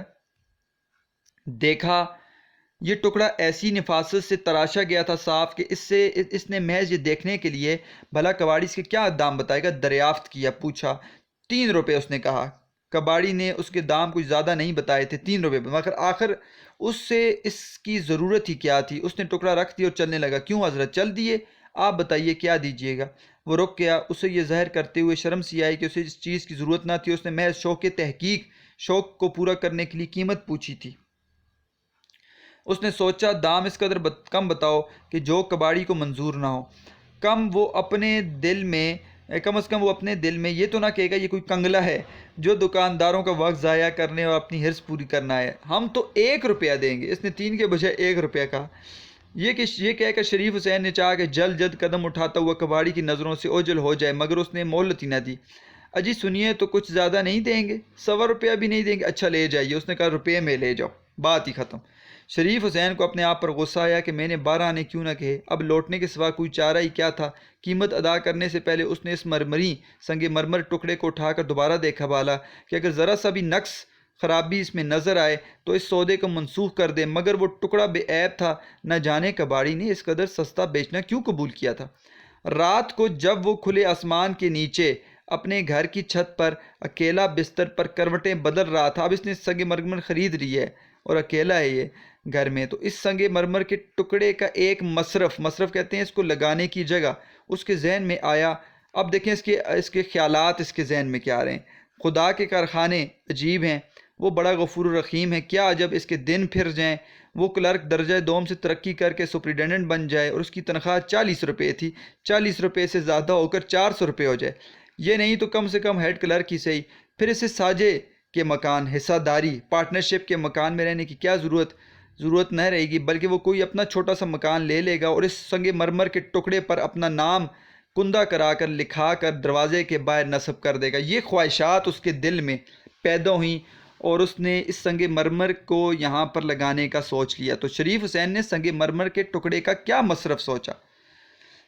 دیکھا، یہ ٹکڑا ایسی نفاست سے تراشا گیا تھا صاف کہ اس نے محض یہ دیکھنے کے لیے بھلا کباڑی اس کے کیا دام بتائے گا دریافت کیا، پوچھا۔ 3 روپے اس نے کہا۔ کباڑی نے اس کے دام کچھ زیادہ نہیں بتائے تھے، 3 روپے، مگر آخر اس سے اس کی ضرورت ہی کیا تھی۔ اس نے ٹکڑا رکھ دیا اور چلنے لگا۔ کیوں حضرت، چل دیے، آپ بتائیے کیا دیجیے گا۔ وہ رک گیا، اسے یہ ظاہر کرتے ہوئے شرم سی آئی کہ اسے اس چیز کی ضرورت نہ تھی، اس نے محض شوق تحقیق، شوق کو پورا کرنے کے لیے قیمت پوچھی تھی۔ اس نے سوچا دام اس قدر کم بتاؤ کہ جو کباڑی کو منظور نہ ہو، کم از کم وہ اپنے دل میں یہ تو نہ کہے گا یہ کوئی کنگلا ہے جو دکانداروں کا وقت ضائع کرنے اور اپنی حرص پوری کرنا ہے، ہم تو 1 روپیہ دیں گے۔ اس نے 3 کے بجائے 1 روپیہ کہا۔ یہ کہہ کر شریف حسین نے چاہا کہ جلد قدم اٹھاتا ہوا کباڑی کی نظروں سے اوجھل ہو جائے، مگر اس نے مہلت ہی نہ دی۔ اجی سنیے، تو کچھ زیادہ نہیں دیں گے؟ 1.25 روپیہ بھی نہیں دیں گے؟ اچھا لے جائیے۔ اس نے کہا روپے میں لے جاؤ، بات ہی ختم۔ شریف حسین کو اپنے آپ پر غصہ آیا کہ میں نے 12 آنے کیوں نہ کہے، اب لوٹنے کے سوا کوئی چارہ ہی کیا تھا۔ قیمت ادا کرنے سے پہلے اس نے اس سنگ مرمر ٹکڑے کو اٹھا کر دوبارہ دیکھا بالا کہ اگر ذرا سا بھی نقص خرابی اس میں نظر آئے تو اس سودے کو منسوخ کر دے، مگر وہ ٹکڑا بے عیب تھا، نہ جانے کباڑی نے اس قدر سستا بیچنا کیوں قبول کیا تھا۔ رات کو جب وہ کھلے آسمان کے نیچے اپنے گھر کی چھت پر اکیلا بستر پر کروٹیں بدل رہا تھا، اب اس نے سنگ مرمر خرید لی ہے اور اکیلا ہے یہ گھر میں، تو اس سنگ مرمر کے ٹکڑے کا ایک مصرف کہتے ہیں اس کو لگانے کی جگہ، اس کے ذہن میں آیا۔ اب دیکھیں اس کے خیالات اس کے ذہن میں کیا آ رہے ہیں۔ خدا کے کارخانے عجیب ہیں، وہ بڑا غفور الرحیم ہے، کیا عجب اس کے دن پھر جائیں، وہ کلرک درجہ دوم سے ترقی کر کے سپریڈنڈنٹ بن جائے اور اس کی تنخواہ 40 روپے تھی، 40 روپے سے زیادہ ہو کر 400 روپے ہو جائے، یہ نہیں تو کم سے کم ہیڈ کلرک ہی صحیح، پھر اسے ساجے کے مکان، حصہ داری، پارٹنرشپ کے مکان میں رہنے کی کیا ضرورت نہ رہے گی، بلکہ وہ کوئی اپنا چھوٹا سا مکان لے لے گا اور اس سنگ مرمر کے ٹکڑے پر اپنا نام کندہ کرا کر لکھا کر دروازے کے باہر نصب کر دے گا۔ یہ خواہشات اس کے دل میں پیدا ہوئیں اور اس نے اس سنگ مرمر کو یہاں پر لگانے کا سوچ لیا۔ تو شریف حسین نے سنگ مرمر کے ٹکڑے کا کیا مصرف سوچا؟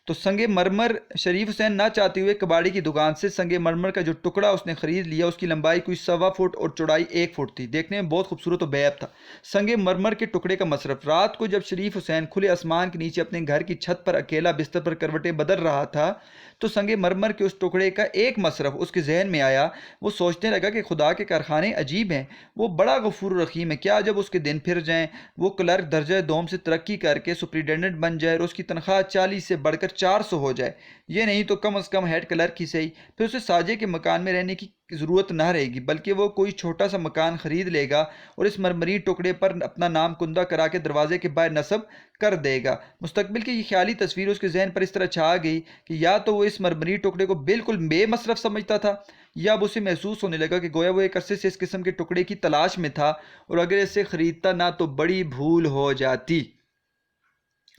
تو سنگ مرمر شریف حسین نہ چاہتے ہوئے کباڑی کی دکان سے سنگ مرمر کا جو ٹکڑا اس نے خرید لیا، اس کی لمبائی کوئی 1.25 فٹ اور چوڑائی 1 فٹ تھی، دیکھنے میں بہت خوبصورت و بے عیب تھا۔ سنگ مرمر کے ٹکڑے کا مصرف، رات کو جب شریف حسین کھلے آسمان کے نیچے اپنے گھر کی چھت پر اکیلا بستر پر کروٹیں بدل رہا تھا تو سنگ مرمر کے اس ٹکڑے کا ایک مصرف اس کے ذہن میں آیا۔ وہ سوچنے لگا کہ خدا کے کارخانے عجیب ہیں، وہ بڑا غفور الرحیم ہے، کیا جب اس کے دن پھر جائیں، وہ کلرک درجہ دوم سے ترقی کر کے سپریڈنڈنٹ بن جائے اور اس کی تنخواہ 40 سے بڑھ کر 400 ہو جائے، یہ نہیں تو کم از کم ہیڈ کلرک ہی صحیح، پھر اسے ساجے کے مکان میں رہنے کی ضرورت نہ رہے گی، بلکہ وہ کوئی چھوٹا سا مکان خرید لے گا اور اس مرمری ٹکڑے پر اپنا نام کندہ کرا کے دروازے کے باہر نصب کر دے گا۔ مستقبل کی یہ خیالی تصویر اس کے ذہن پر اس طرح چھا گئی کہ یا تو وہ اس مرمری ٹکڑے کو بالکل بے مصرف سمجھتا تھا، یا اب اسے محسوس ہونے لگا کہ گویا وہ ایک عرصے سے اس قسم کے ٹکڑے کی تلاش میں تھا اور اگر اسے خریدتا نہ تو بڑی بھول ہو جاتی۔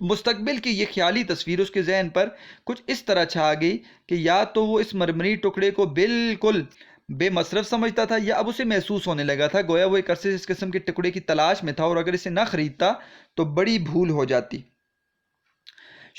مستقبل کی یہ خیالی تصویر اس کے ذہن پر کچھ اس طرح چھا گئی کہ یا تو وہ اس مرمری ٹکڑے کو بالکل بے مصرف سمجھتا تھا، یا اب اسے محسوس ہونے لگا تھا گویا وہ ایک عرصے سے اس قسم کے ٹکڑے کی تلاش میں تھا اور اگر اسے نہ خریدتا تو بڑی بھول ہو جاتی۔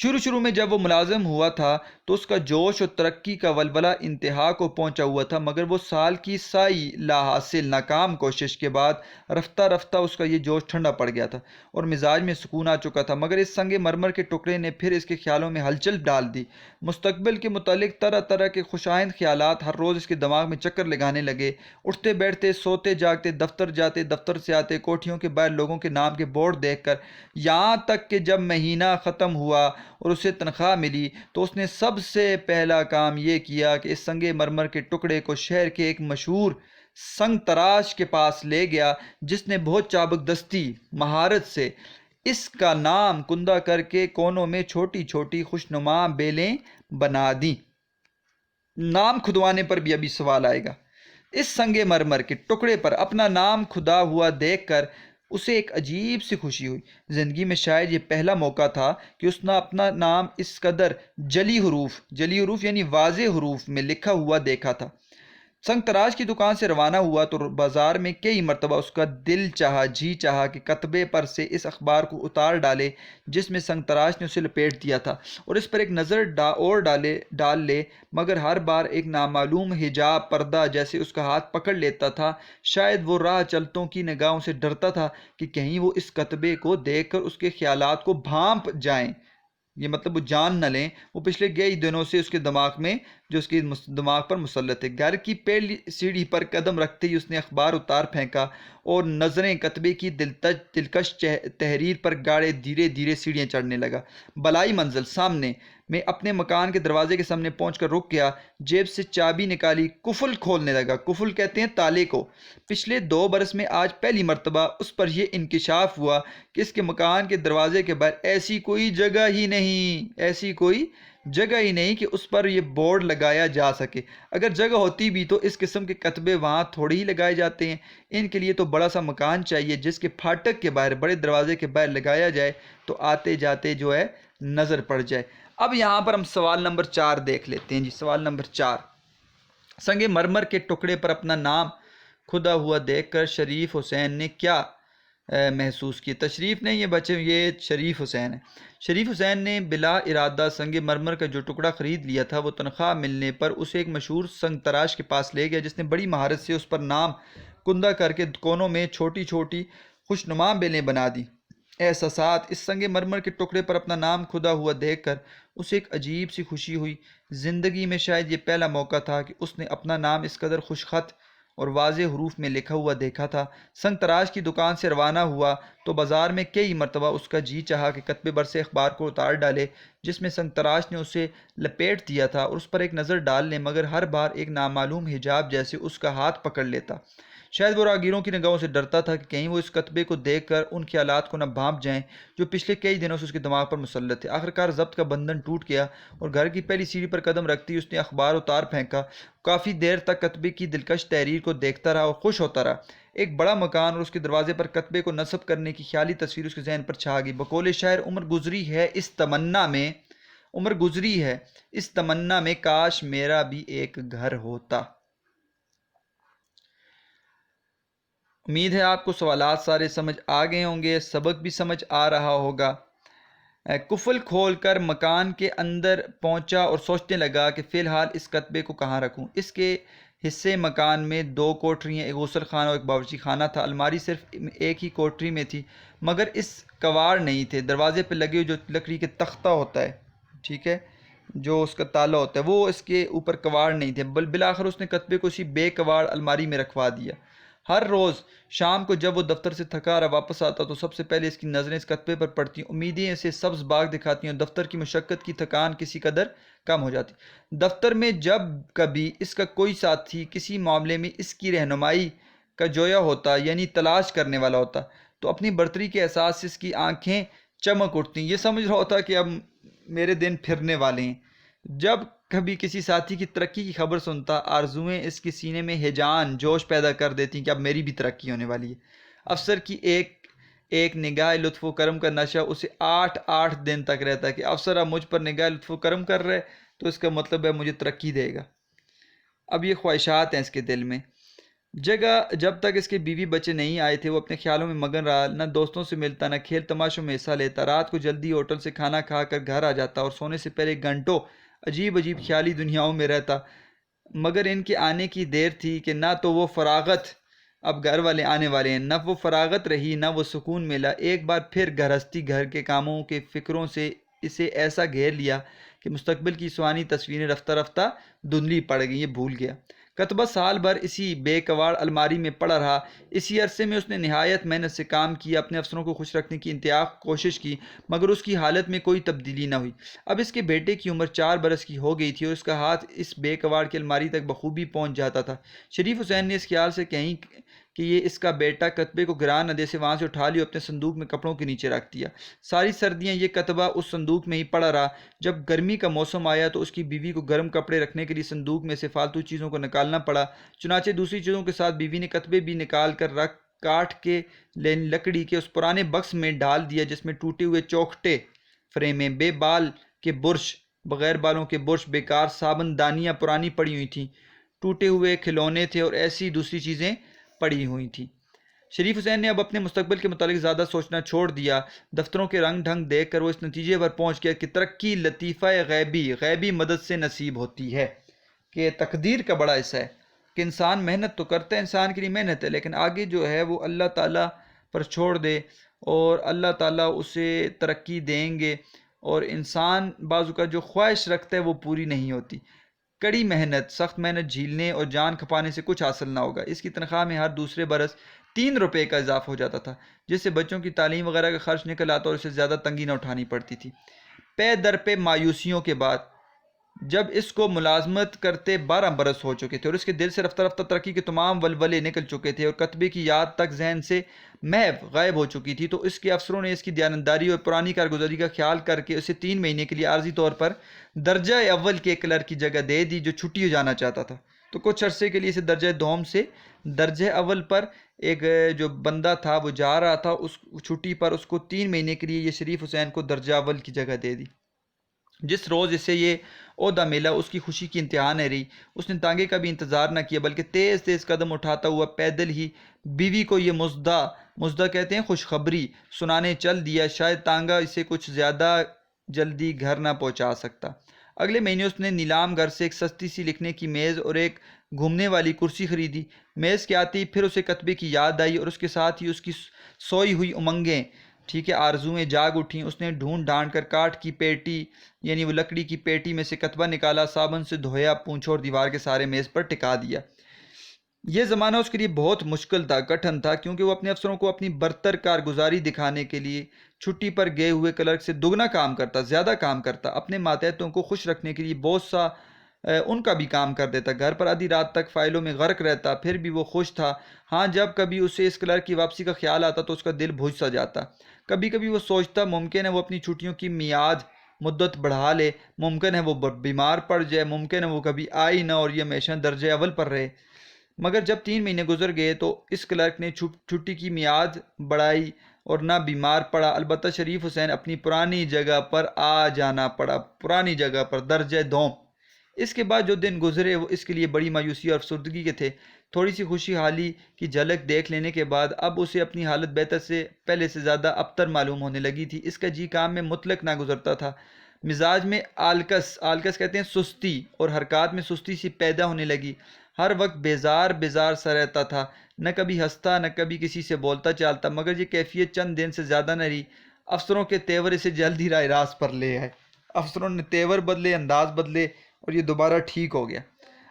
شروع میں جب وہ ملازم ہوا تھا تو اس کا جوش اور ترقی کا ولولہ انتہا کو پہنچا ہوا تھا، مگر وہ سال کی سائی لا حاصل ناکام کوشش کے بعد رفتہ رفتہ اس کا یہ جوش ٹھنڈا پڑ گیا تھا اور مزاج میں سکون آ چکا تھا۔ مگر اس سنگ مرمر کے ٹکڑے نے پھر اس کے خیالوں میں ہلچل ڈال دی۔ مستقبل کے متعلق طرح طرح کے خوشائند خیالات ہر روز اس کے دماغ میں چکر لگانے لگے۔ اٹھتے بیٹھتے، سوتے جاگتے، دفتر جاتے، دفتر سے آتے، کوٹھیوں کے باہر لوگوں کے نام کے بورڈ دیکھ کر، یہاں تک کہ جب مہینہ ختم ہوا اور اسے تنخواہ ملی تو اس نے سب سے پہلا کام یہ کیا کہ اس سنگ مرمر کے ٹکڑے کو شہر کے ایک مشہور سنگ تراش کے پاس لے گیا، جس نے بہت چابک دستی مہارت سے اس کا نام کندہ کر کے کونوں میں چھوٹی چھوٹی خوشنما بیلیں بنا دیں۔ نام کھدوانے پر بھی ابھی سوال آئے گا۔ اس سنگ مرمر کے ٹکڑے پر اپنا نام کھدا ہوا دیکھ کر اسے ایک عجیب سی خوشی ہوئی۔ زندگی میں شاید یہ پہلا موقع تھا کہ اس نے اپنا نام اس قدر جلی حروف یعنی واضح حروف میں لکھا ہوا دیکھا تھا۔ سنگ تراش کی دکان سے روانہ ہوا تو بازار میں کئی مرتبہ اس کا دل چاہا کہ کتبے پر سے اس اخبار کو اتار ڈالے جس میں سنگ تراش نے اسے لپیٹ دیا تھا اور اس پر ایک نظر ڈال لے، مگر ہر بار ایک نامعلوم حجاب پردہ جیسے اس کا ہاتھ پکڑ لیتا تھا۔ شاید وہ راہ چلتوں کی نگاہوں سے ڈرتا تھا کہ کہیں وہ اس کتبے کو دیکھ کر اس کے خیالات کو بھانپ جائیں، یہ مطلب وہ جان نہ لیں۔ وہ پچھلے کئی دنوں سے اس کے دماغ پر مسلط ہے۔ گھر کی پہلی سیڑھی پر قدم رکھتے ہی اس نے اخبار اتار پھینکا اور نظریں کتبے کی دلکش تحریر پر گاڑے دھیرے دھیرے سیڑھیاں چڑھنے لگا۔ بلائی منزل سامنے میں اپنے مکان کے دروازے کے سامنے پہنچ کر رک گیا، جیب سے چابی نکالی، قفل کھولنے لگا۔ قفل کہتے ہیں تالے کو۔ پچھلے 2 برس میں آج پہلی مرتبہ اس پر یہ انکشاف ہوا کہ اس کے مکان کے دروازے کے باہر ایسی کوئی جگہ ہی نہیں کہ اس پر یہ بورڈ لگایا جا سکے۔ اگر جگہ ہوتی بھی تو اس قسم کے کتبے وہاں تھوڑے ہی لگائے جاتے ہیں۔ ان کے لیے تو بڑا سا مکان چاہیے جس کے پھاٹک کے باہر، بڑے دروازے کے باہر لگایا جائے تو آتے جاتے جو ہے نظر پڑ جائے۔ اب یہاں پر ہم سوال نمبر 4 دیکھ لیتے ہیں جی۔ سوال نمبر 4، سنگ مرمر کے ٹکڑے پر اپنا نام کھدا ہوا دیکھ کر شریف حسین نے کیا محسوس کیا؟ تشریف نہیں، یہ بچے، یہ شریف حسین ہے۔ شریف حسین نے بلا ارادہ سنگ مرمر کا جو ٹکڑا خرید لیا تھا وہ تنخواہ ملنے پر اسے ایک مشہور سنگ تراش کے پاس لے گیا، جس نے بڑی مہارت سے اس پر نام کندہ کر کے کونوں میں چھوٹی چھوٹی خوشنما بیلیں بنا دی۔ احساسات: اس سنگ مرمر کے ٹکڑے پر اپنا نام کھدا ہوا دیکھ کر اسے ایک عجیب سی خوشی ہوئی۔ زندگی میں شاید یہ پہلا موقع تھا کہ اس نے اپنا نام اس قدر خوش خط اور واضح حروف میں لکھا ہوا دیکھا تھا۔ سنگ تراش کی دکان سے روانہ ہوا تو بازار میں کئی مرتبہ اس کا جی چاہا کہ کتبے پر سے اخبار کو اتار ڈالے جس میں سنگ تراش نے اسے لپیٹ دیا تھا اور اس پر ایک نظر ڈال لے، مگر ہر بار ایک نامعلوم حجاب جیسے اس کا ہاتھ پکڑ لیتا۔ شاید وہ راہگیروں کی نگاہوں سے ڈرتا تھا کہ کہیں وہ اس کتبے کو دیکھ کر ان خیالات کو نہ بھانپ جائیں جو پچھلے کئی دنوں سے اس کے دماغ پر مسلط تھے۔ آخرکار ضبط کا بندھن ٹوٹ گیا اور گھر کی پہلی سیڑھی پر قدم رکھتے ہی اس نے اخبار اتار پھینکا۔ کافی دیر تک کتبے کی دلکش تحریر کو دیکھتا رہا اور خوش ہوتا رہا۔ ایک بڑا مکان اور اس کے دروازے پر کتبے کو نصب کرنے کی خیالی تصویر اس کے ذہن پر چھا گئی۔ بقول شاعر، عمر گزری ہے اس تمنا میں کاش میرا بھی ایک گھر ہوتا۔ امید ہے آپ کو سوالات سارے سمجھ آ گئے ہوں گے، سبق بھی سمجھ آ رہا ہوگا۔ قفل کھول کر مکان کے اندر پہنچا اور سوچنے لگا کہ فی الحال اس کتبے کو کہاں رکھوں۔ اس کے حصے مکان میں 2 کوٹریاں، ایک غسل خانہ اور ایک باورچی خانہ تھا۔ الماری صرف ایک ہی کوٹری میں تھی، مگر اس کواڑ نہیں تھے۔ دروازے پہ لگے جو لکڑی کے تختہ ہوتا ہے، ٹھیک ہے، جو اس کا تالا ہوتا ہے، وہ اس کے اوپر کواڑ نہیں تھے۔ بالآخر اس نے کتبے کو اسی بے کواڑ الماری میں رکھوا دیا۔ ہر روز شام کو جب وہ دفتر سے تھکا ہارا واپس آتا تو سب سے پہلے اس کی نظریں اس کتبے پر پڑتی، امیدیں اسے سبز باغ دکھاتی اور دفتر کی مشقت کی تھکان کسی قدر کم ہو جاتی۔ دفتر میں جب کبھی اس کا کوئی ساتھی کسی معاملے میں اس کی رہنمائی کا جویا ہوتا، یعنی تلاش کرنے والا ہوتا، تو اپنی برتری کے احساس سے اس کی آنکھیں چمک اٹھتی، یہ سمجھ رہا ہوتا کہ اب میرے دن پھرنے والے ہیں۔ جب کبھی کسی ساتھی کی ترقی کی خبر سنتا، آرزوئیں اس کے سینے میں ہیجان جوش پیدا کر دیتی کہ اب میری بھی ترقی ہونے والی ہے۔ افسر کی ایک نگاہ لطف و کرم کا نشہ اسے 8 دن تک رہتا ہے کہ افسر اب مجھ پر نگاہ لطف و کرم کر رہے تو اس کا مطلب ہے مجھے ترقی دے گا۔ اب یہ خواہشات ہیں اس کے دل میں۔ جگہ جب تک اس کے بیوی بچے نہیں آئے تھے وہ اپنے خیالوں میں مگن رہا، نہ دوستوں سے ملتا، نہ کھیل تماشوں میں حصہ لیتا، رات کو جلدی ہوٹل سے کھانا کھا کر گھر آ جاتا اور سونے سے پہلے گھنٹوں عجیب عجیب خیالی دنیاؤں میں رہتا۔ مگر ان کے آنے کی دیر تھی کہ نہ تو وہ فراغت، اب گھر والے آنے والے ہیں، نہ وہ فراغت رہی نہ وہ سکون ملا۔ ایک بار پھر گھرستی گھر کے کاموں کے فکروں سے اسے ایسا گھیر لیا کہ مستقبل کی سوانی تصویریں رفتہ رفتہ دھندلی پڑ گئیں، یہ بھول گیا۔ کتبہ سال بھر اسی بے کواڑ الماری میں پڑا رہا۔ اسی عرصے میں اس نے نہایت محنت سے کام کیا، اپنے افسروں کو خوش رکھنے کی انتہا کوشش کی، مگر اس کی حالت میں کوئی تبدیلی نہ ہوئی۔ اب اس کے بیٹے کی عمر 4 برس کی ہو گئی تھی اور اس کا ہاتھ اس بے کواڑ کی الماری تک بخوبی پہنچ جاتا تھا۔ شریف حسین نے اس خیال سے کہیں کہ یہ اس کا بیٹا کتبے کو گران نہ دے سے وہاں سے اٹھا لیا، اپنے صندوق میں کپڑوں کے نیچے رکھ دیا۔ ساری سردیاں یہ کتبہ اس صندوق میں ہی پڑا رہا۔ جب گرمی کا موسم آیا تو اس کی بیوی کو گرم کپڑے رکھنے کے لیے صندوق میں سے فالتو چیزوں کو نکالنا پڑا، چنانچہ دوسری چیزوں کے ساتھ بیوی نے کتبے بھی نکال کر رکھ کاٹ کے لکڑی کے اس پرانے بکس میں ڈال دیا جس میں ٹوٹے ہوئے چوکھٹے فریمیں، بے بال کے برش، بغیر بالوں کے برش، بیکار صابن دانیاں پرانی پڑی ہوئی تھیں، ٹوٹے ہوئے کھلونے تھے اور ایسی دوسری چیزیں پڑی ہوئی تھیں۔ شریف حسین نے اب اپنے مستقبل کے متعلق زیادہ سوچنا چھوڑ دیا۔ دفتروں کے رنگ ڈھنگ دیکھ کر وہ اس نتیجے پر پہنچ گیا کہ ترقی لطیفہ غیبی مدد سے نصیب ہوتی ہے، کہ تقدیر کا بڑا حصہ ہے، کہ انسان محنت تو کرتا ہے، انسان کے لیے محنت ہے، لیکن آگے جو ہے وہ اللہ تعالیٰ پر چھوڑ دے اور اللہ تعالیٰ اسے ترقی دیں گے، اور انسان بعض کا جو خواہش رکھتا ہے وہ پوری نہیں ہوتی۔ کڑی محنت، سخت محنت جھیلنے اور جان کھپانے سے کچھ حاصل نہ ہوگا۔ اس کی تنخواہ میں ہر دوسرے برس 3 روپے کا اضافہ ہو جاتا تھا، جس سے بچوں کی تعلیم وغیرہ کا خرچ نکل آتا اور اسے زیادہ تنگی نہ اٹھانی پڑتی تھی۔ پے در پہ مایوسیوں کے بعد جب اس کو ملازمت کرتے 12 برس ہو چکے تھے اور اس کے دل سے رفتہ رفتہ ترقی کے تمام ولولے نکل چکے تھے اور کتبے کی یاد تک ذہن سے محو غائب ہو چکی تھی، تو اس کے افسروں نے اس کی دیانتداری اور پرانی کارگزاری کا خیال کر کے اسے 3 مہینے کے لیے عارضی طور پر درجہ اول کے کلرک کی جگہ دے دی، جو چھٹی ہو جانا چاہتا تھا۔ تو کچھ عرصے کے لیے اسے درجہ دوم سے درجہ اول پر ایک جو بندہ تھا وہ جا رہا تھا، اس چھٹی پر اس کو 3 مہینے کے لیے یہ شریف حسین کو درجہ اول کی جگہ دے دی۔ جس روز اسے یہ عہدہ ملا اس کی خوشی کی انتہا نہ رہی۔ اس نے تانگے کا بھی انتظار نہ کیا بلکہ تیز تیز قدم اٹھاتا ہوا پیدل ہی بیوی کو یہ مزدہ کہتے ہیں خوشخبری سنانے چل دیا۔ شاید تانگا اسے کچھ زیادہ جلدی گھر نہ پہنچا سکتا۔ اگلے مہینے اس نے نیلام گھر سے ایک سستی سی لکھنے کی میز اور ایک گھومنے والی کرسی خریدی۔ میز کے آتے ہی پھر اسے کتبے کی یاد آئی اور اس کے ساتھ ہی اس کی سوئی ہوئی امنگیں، آرزوئیں جاگ اٹھیں۔ اس نے ڈھونڈ ڈھانڈ کر کاٹ کی پیٹی، یعنی وہ لکڑی کی پیٹی میں سے کتبہ نکالا، صابن سے دھویا، پونچھا اور دیوار کے سارے میز پر ٹکا دیا۔ یہ زمانہ اس کے لیے بہت مشکل تھا، کٹھن تھا، کیونکہ وہ اپنے افسروں کو اپنی برتر کارگزاری دکھانے کے لیے چھٹی پر گئے ہوئے کلرک سے دگنا کام کرتا، زیادہ کام کرتا، اپنے ماتحتوں کو خوش رکھنے کے لیے بہت سا ان کا بھی کام کر دیتا، گھر پر آدھی رات تک فائلوں میں غرق رہتا، پھر بھی وہ خوش تھا۔ ہاں، جب کبھی اسے اس کلرک کی واپسی کا خیال آتا تو اس کا دل بجھ سا جاتا۔ کبھی کبھی وہ سوچتا ممکن ہے وہ اپنی چھٹیوں کی مدت بڑھا لے، ممکن ہے وہ بیمار پڑ جائے، ممکن ہے وہ کبھی آئی نہ اور یہ ہمیشہ درجہ اول پر رہے۔ مگر جب 3 مہینے گزر گئے تو اس کلرک نے چھٹی کی میعاد بڑھائی اور نہ بیمار پڑا، البتہ شریف حسین اپنی پرانی جگہ پر آ جانا پڑا، پرانی جگہ پر درجہ دوم۔ اس کے بعد جو دن گزرے وہ اس کے لیے بڑی مایوسی اور افسردگی کے تھے۔ تھوڑی سی خوشی حالی کی جھلک دیکھ لینے کے بعد اب اسے اپنی حالت بہتر سے پہلے سے زیادہ ابتر معلوم ہونے لگی تھی۔ اس کا جی کام میں مطلق نہ گزرتا تھا، مزاج میں آلکس کہتے ہیں سستی، اور حرکات میں سستی سی پیدا ہونے لگی۔ ہر وقت بیزار سا رہتا تھا، نہ کبھی ہنستا نہ کبھی کسی سے بولتا چالتا، مگر یہ کیفیت چند دن سے زیادہ نہ رہی۔ افسروں کے تیور اسے جلد ہی راہ راست پر لے آئے، افسروں نے تیور بدلے، انداز بدلے اور یہ دوبارہ ٹھیک ہو گیا۔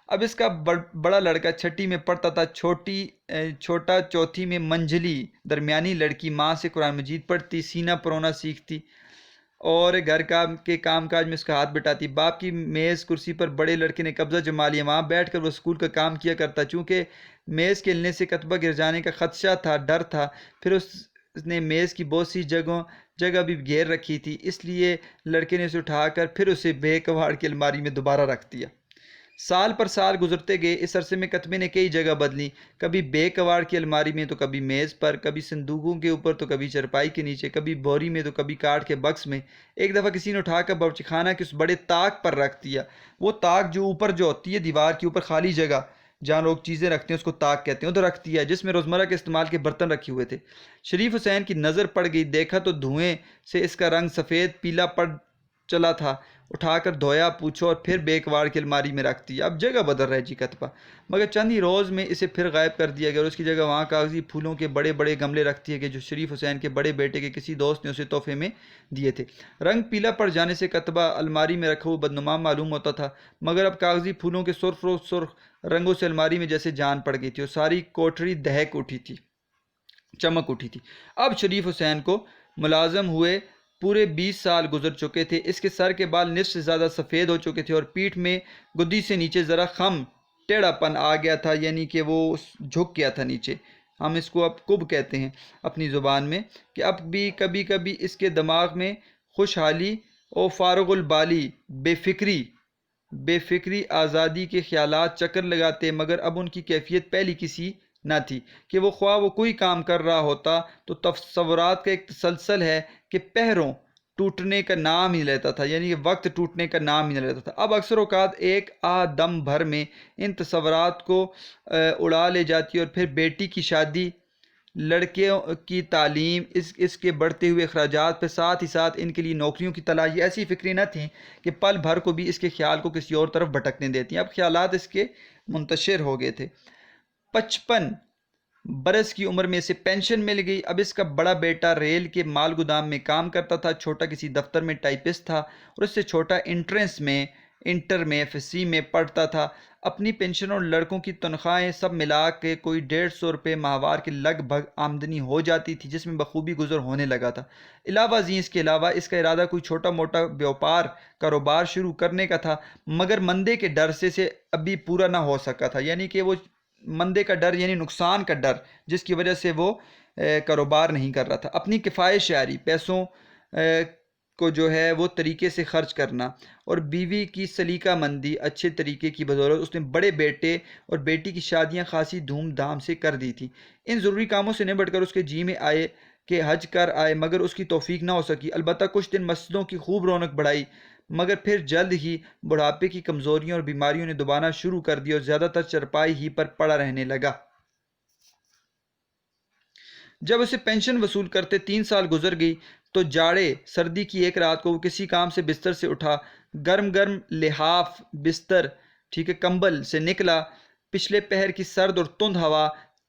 اب اس کا بڑا لڑکا چھٹی میں پڑھتا تھا، چھوٹا چوتھی میں، منجلی درمیانی لڑکی ماں سے قرآن مجید پڑھتی، سینہ پرونا سیکھتی اور گھر کے کام کاج میں اس کا ہاتھ بٹاتی۔ باپ کی میز کرسی پر بڑے لڑکے نے قبضہ جما لیا، وہاں بیٹھ کر وہ اسکول کا کام کیا کرتا۔ چونکہ میز کے ہلنے سے کتبہ گر جانے کا خدشہ تھا، ڈر تھا، پھر اس نے میز کی بہت سی جگہ بھی گھیر رکھی تھی، اس لیے لڑکے نے اسے اٹھا کر پھر اسے بے کواڑ کی الماری میں دوبارہ رکھ دیا۔ سال پر سال گزرتے گئے، اس عرصے میں کتبے نے کئی جگہ بدلی، کبھی بے کواڑ کی الماری میں تو کبھی میز پر، کبھی صندوقوں کے اوپر تو کبھی چرپائی کے نیچے، کبھی بوری میں تو کبھی کاٹ کے بکس میں۔ ایک دفعہ کسی نے اٹھا کر باورچی خانہ کے اس بڑے طاق پر رکھ دیا، وہ طاق جو اوپر جو ہوتی ہے دیوار کے اوپر خالی جگہ جہاں لوگ چیزیں رکھتے ہیں اس کو طاق کہتے ہیں، ادھر رکھ دیا جس میں روزمرہ کے استعمال کے برتن رکھے ہوئے تھے۔ شریف حسین کی نظر پڑ گئی، دیکھا تو دھوئیں سے اس کا رنگ سفید پیلا پڑ چلا تھا۔ اٹھا کر دھویا، پوچھو اور پھر بیک وار کی الماری میں رکھ دیا۔ اب جگہ بدل رہا ہے جی کتبہ، مگر چند ہی روز میں اسے پھر غائب کر دیا گیا اور اس کی جگہ وہاں کاغذی پھولوں کے بڑے بڑے گملے رکھ دیے گئے جو شریف حسین کے بڑے بیٹے کے کسی دوست نے اسے تحفے میں دیے تھے۔ رنگ پیلا پڑ جانے سے کتبہ الماری میں رکھا ہوا بدنما معلوم ہوتا تھا، مگر اب کاغذی پھولوں کے سرخ رنگوں سے الماری میں جیسے جان پڑ گئی تھی اور ساری کوٹری دہک اٹھی تھی، چمک اٹھی تھی۔ اب شریف حسین کو ملازم ہوئے پورے 20 سال گزر چکے تھے۔ اس کے سر کے بال نصف سے زیادہ سفید ہو چکے تھے اور پیٹھ میں گدی سے نیچے ذرا خم ٹیڑھا پن آ گیا تھا، یعنی کہ وہ جھک گیا تھا نیچے۔ ہم اس کو اب کب کہتے ہیں اپنی زبان میں، کہ اب بھی کبھی کبھی اس کے دماغ میں خوشحالی اور فارغ البالی بے فکری آزادی کے خیالات چکر لگاتے، مگر اب ان کی کیفیت پہلی کسی نہ تھی کہ وہ خواہ وہ کوئی کام کر رہا ہوتا تو تصورات کا ایک تسلسل ہے کہ پہروں ٹوٹنے کا نام ہی لیتا تھا، یعنی کہ وقت ٹوٹنے کا نام ہی نہ لیتا تھا۔ اب اکثر اوقات ایک دم بھر میں ان تصورات کو اڑا لے جاتی اور پھر بیٹی کی شادی، لڑکے کی تعلیم، اس کے بڑھتے ہوئے اخراجات پہ ساتھ ہی ساتھ ان کے لیے نوکریوں کی تلاش، یہ ایسی فکریں نہ تھیں کہ پل بھر کو بھی اس کے خیال کو کسی اور طرف بھٹکنے دیتی ہیں۔ اب خیالات اس کے منتشر ہو گئے تھے۔ 55 برس کی عمر میں اسے پینشن مل گئی۔ اب اس کا بڑا بیٹا ریل کے مال گودام میں کام کرتا تھا، چھوٹا کسی دفتر میں ٹائپسٹ تھا اور اس سے چھوٹا انٹر میں FSC میں پڑھتا تھا۔ اپنی پینشن اور لڑکوں کی تنخواہیں سب ملا کے کوئی 150 روپے ماہوار کے لگ بھگ آمدنی ہو جاتی تھی، جس میں بخوبی گزر ہونے لگا تھا۔ علاوہ ازیں اس کے علاوہ اس کا ارادہ کوئی چھوٹا موٹا کاروبار شروع کرنے کا تھا، مگر مندے کے ڈر سے ابھی پورا نہ ہو سکا تھا، یعنی کہ وہ مندے کا ڈر یعنی نقصان کا ڈر، جس کی وجہ سے وہ کاروبار نہیں کر رہا تھا۔ اپنی کفایت شعاری، پیسوں کو جو ہے وہ طریقے سے خرچ کرنا اور بیوی کی سلیقہ مندی اچھے طریقے کی بدولت اس نے بڑے بیٹے اور بیٹی کی شادیاں خاصی دھوم دھام سے کر دی تھی۔ ان ضروری کاموں سے نبٹ کر اس کے جی میں آئے کہ حج کر آئے، مگر اس کی توفیق نہ ہو سکی۔ البتہ کچھ دن مسجدوں کی خوب رونق بڑھائی، مگر پھر جلد ہی بڑھاپے کی کمزوریوں اور بیماریوں نے دبانا شروع کر دیا اور زیادہ تر چرپائی ہی پر پڑا رہنے لگا۔ جب اسے پینشن وصول کرتے 3 سال گزر گئی تو جاڑے سردی کی ایک رات کو وہ کسی کام سے بستر سے اٹھا، گرم لحاف بستر کمبل سے نکلا۔ پچھلے پہر کی سرد اور تند ہوا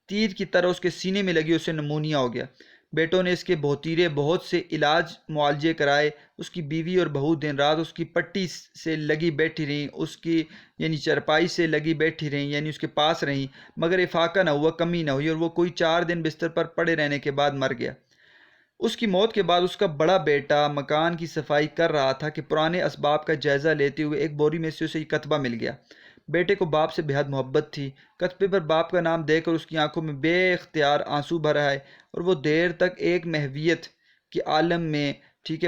تیر کی طرح اس کے سینے میں لگی، اسے نمونیا ہو گیا۔ بیٹوں نے اس کے بہتیرے بہت سے علاج معالجے کرائے۔ اس کی بیوی اور بہو دن رات اس کی پٹی سے لگی بیٹھی رہیں، اس کی یعنی چرپائی سے لگی بیٹھی رہیں، یعنی اس کے پاس رہیں، مگر افاقہ نہ ہوا، کمی نہ ہوئی اور وہ کوئی 4 دن بستر پر پڑے رہنے کے بعد مر گیا۔ اس کی موت کے بعد اس کا بڑا بیٹا مکان کی صفائی کر رہا تھا کہ پرانے اسباب کا جائزہ لیتے ہوئے ایک بوری میں سے اسے یہ کتبہ مل گیا۔ بیٹے کو باپ سے بہت محبت تھی۔ کتبے پر باپ کا نام دیکھ کر اس کی آنکھوں میں بے اختیار آنسو بھر آئے اور وہ دیر تک ایک محویت کے عالم میں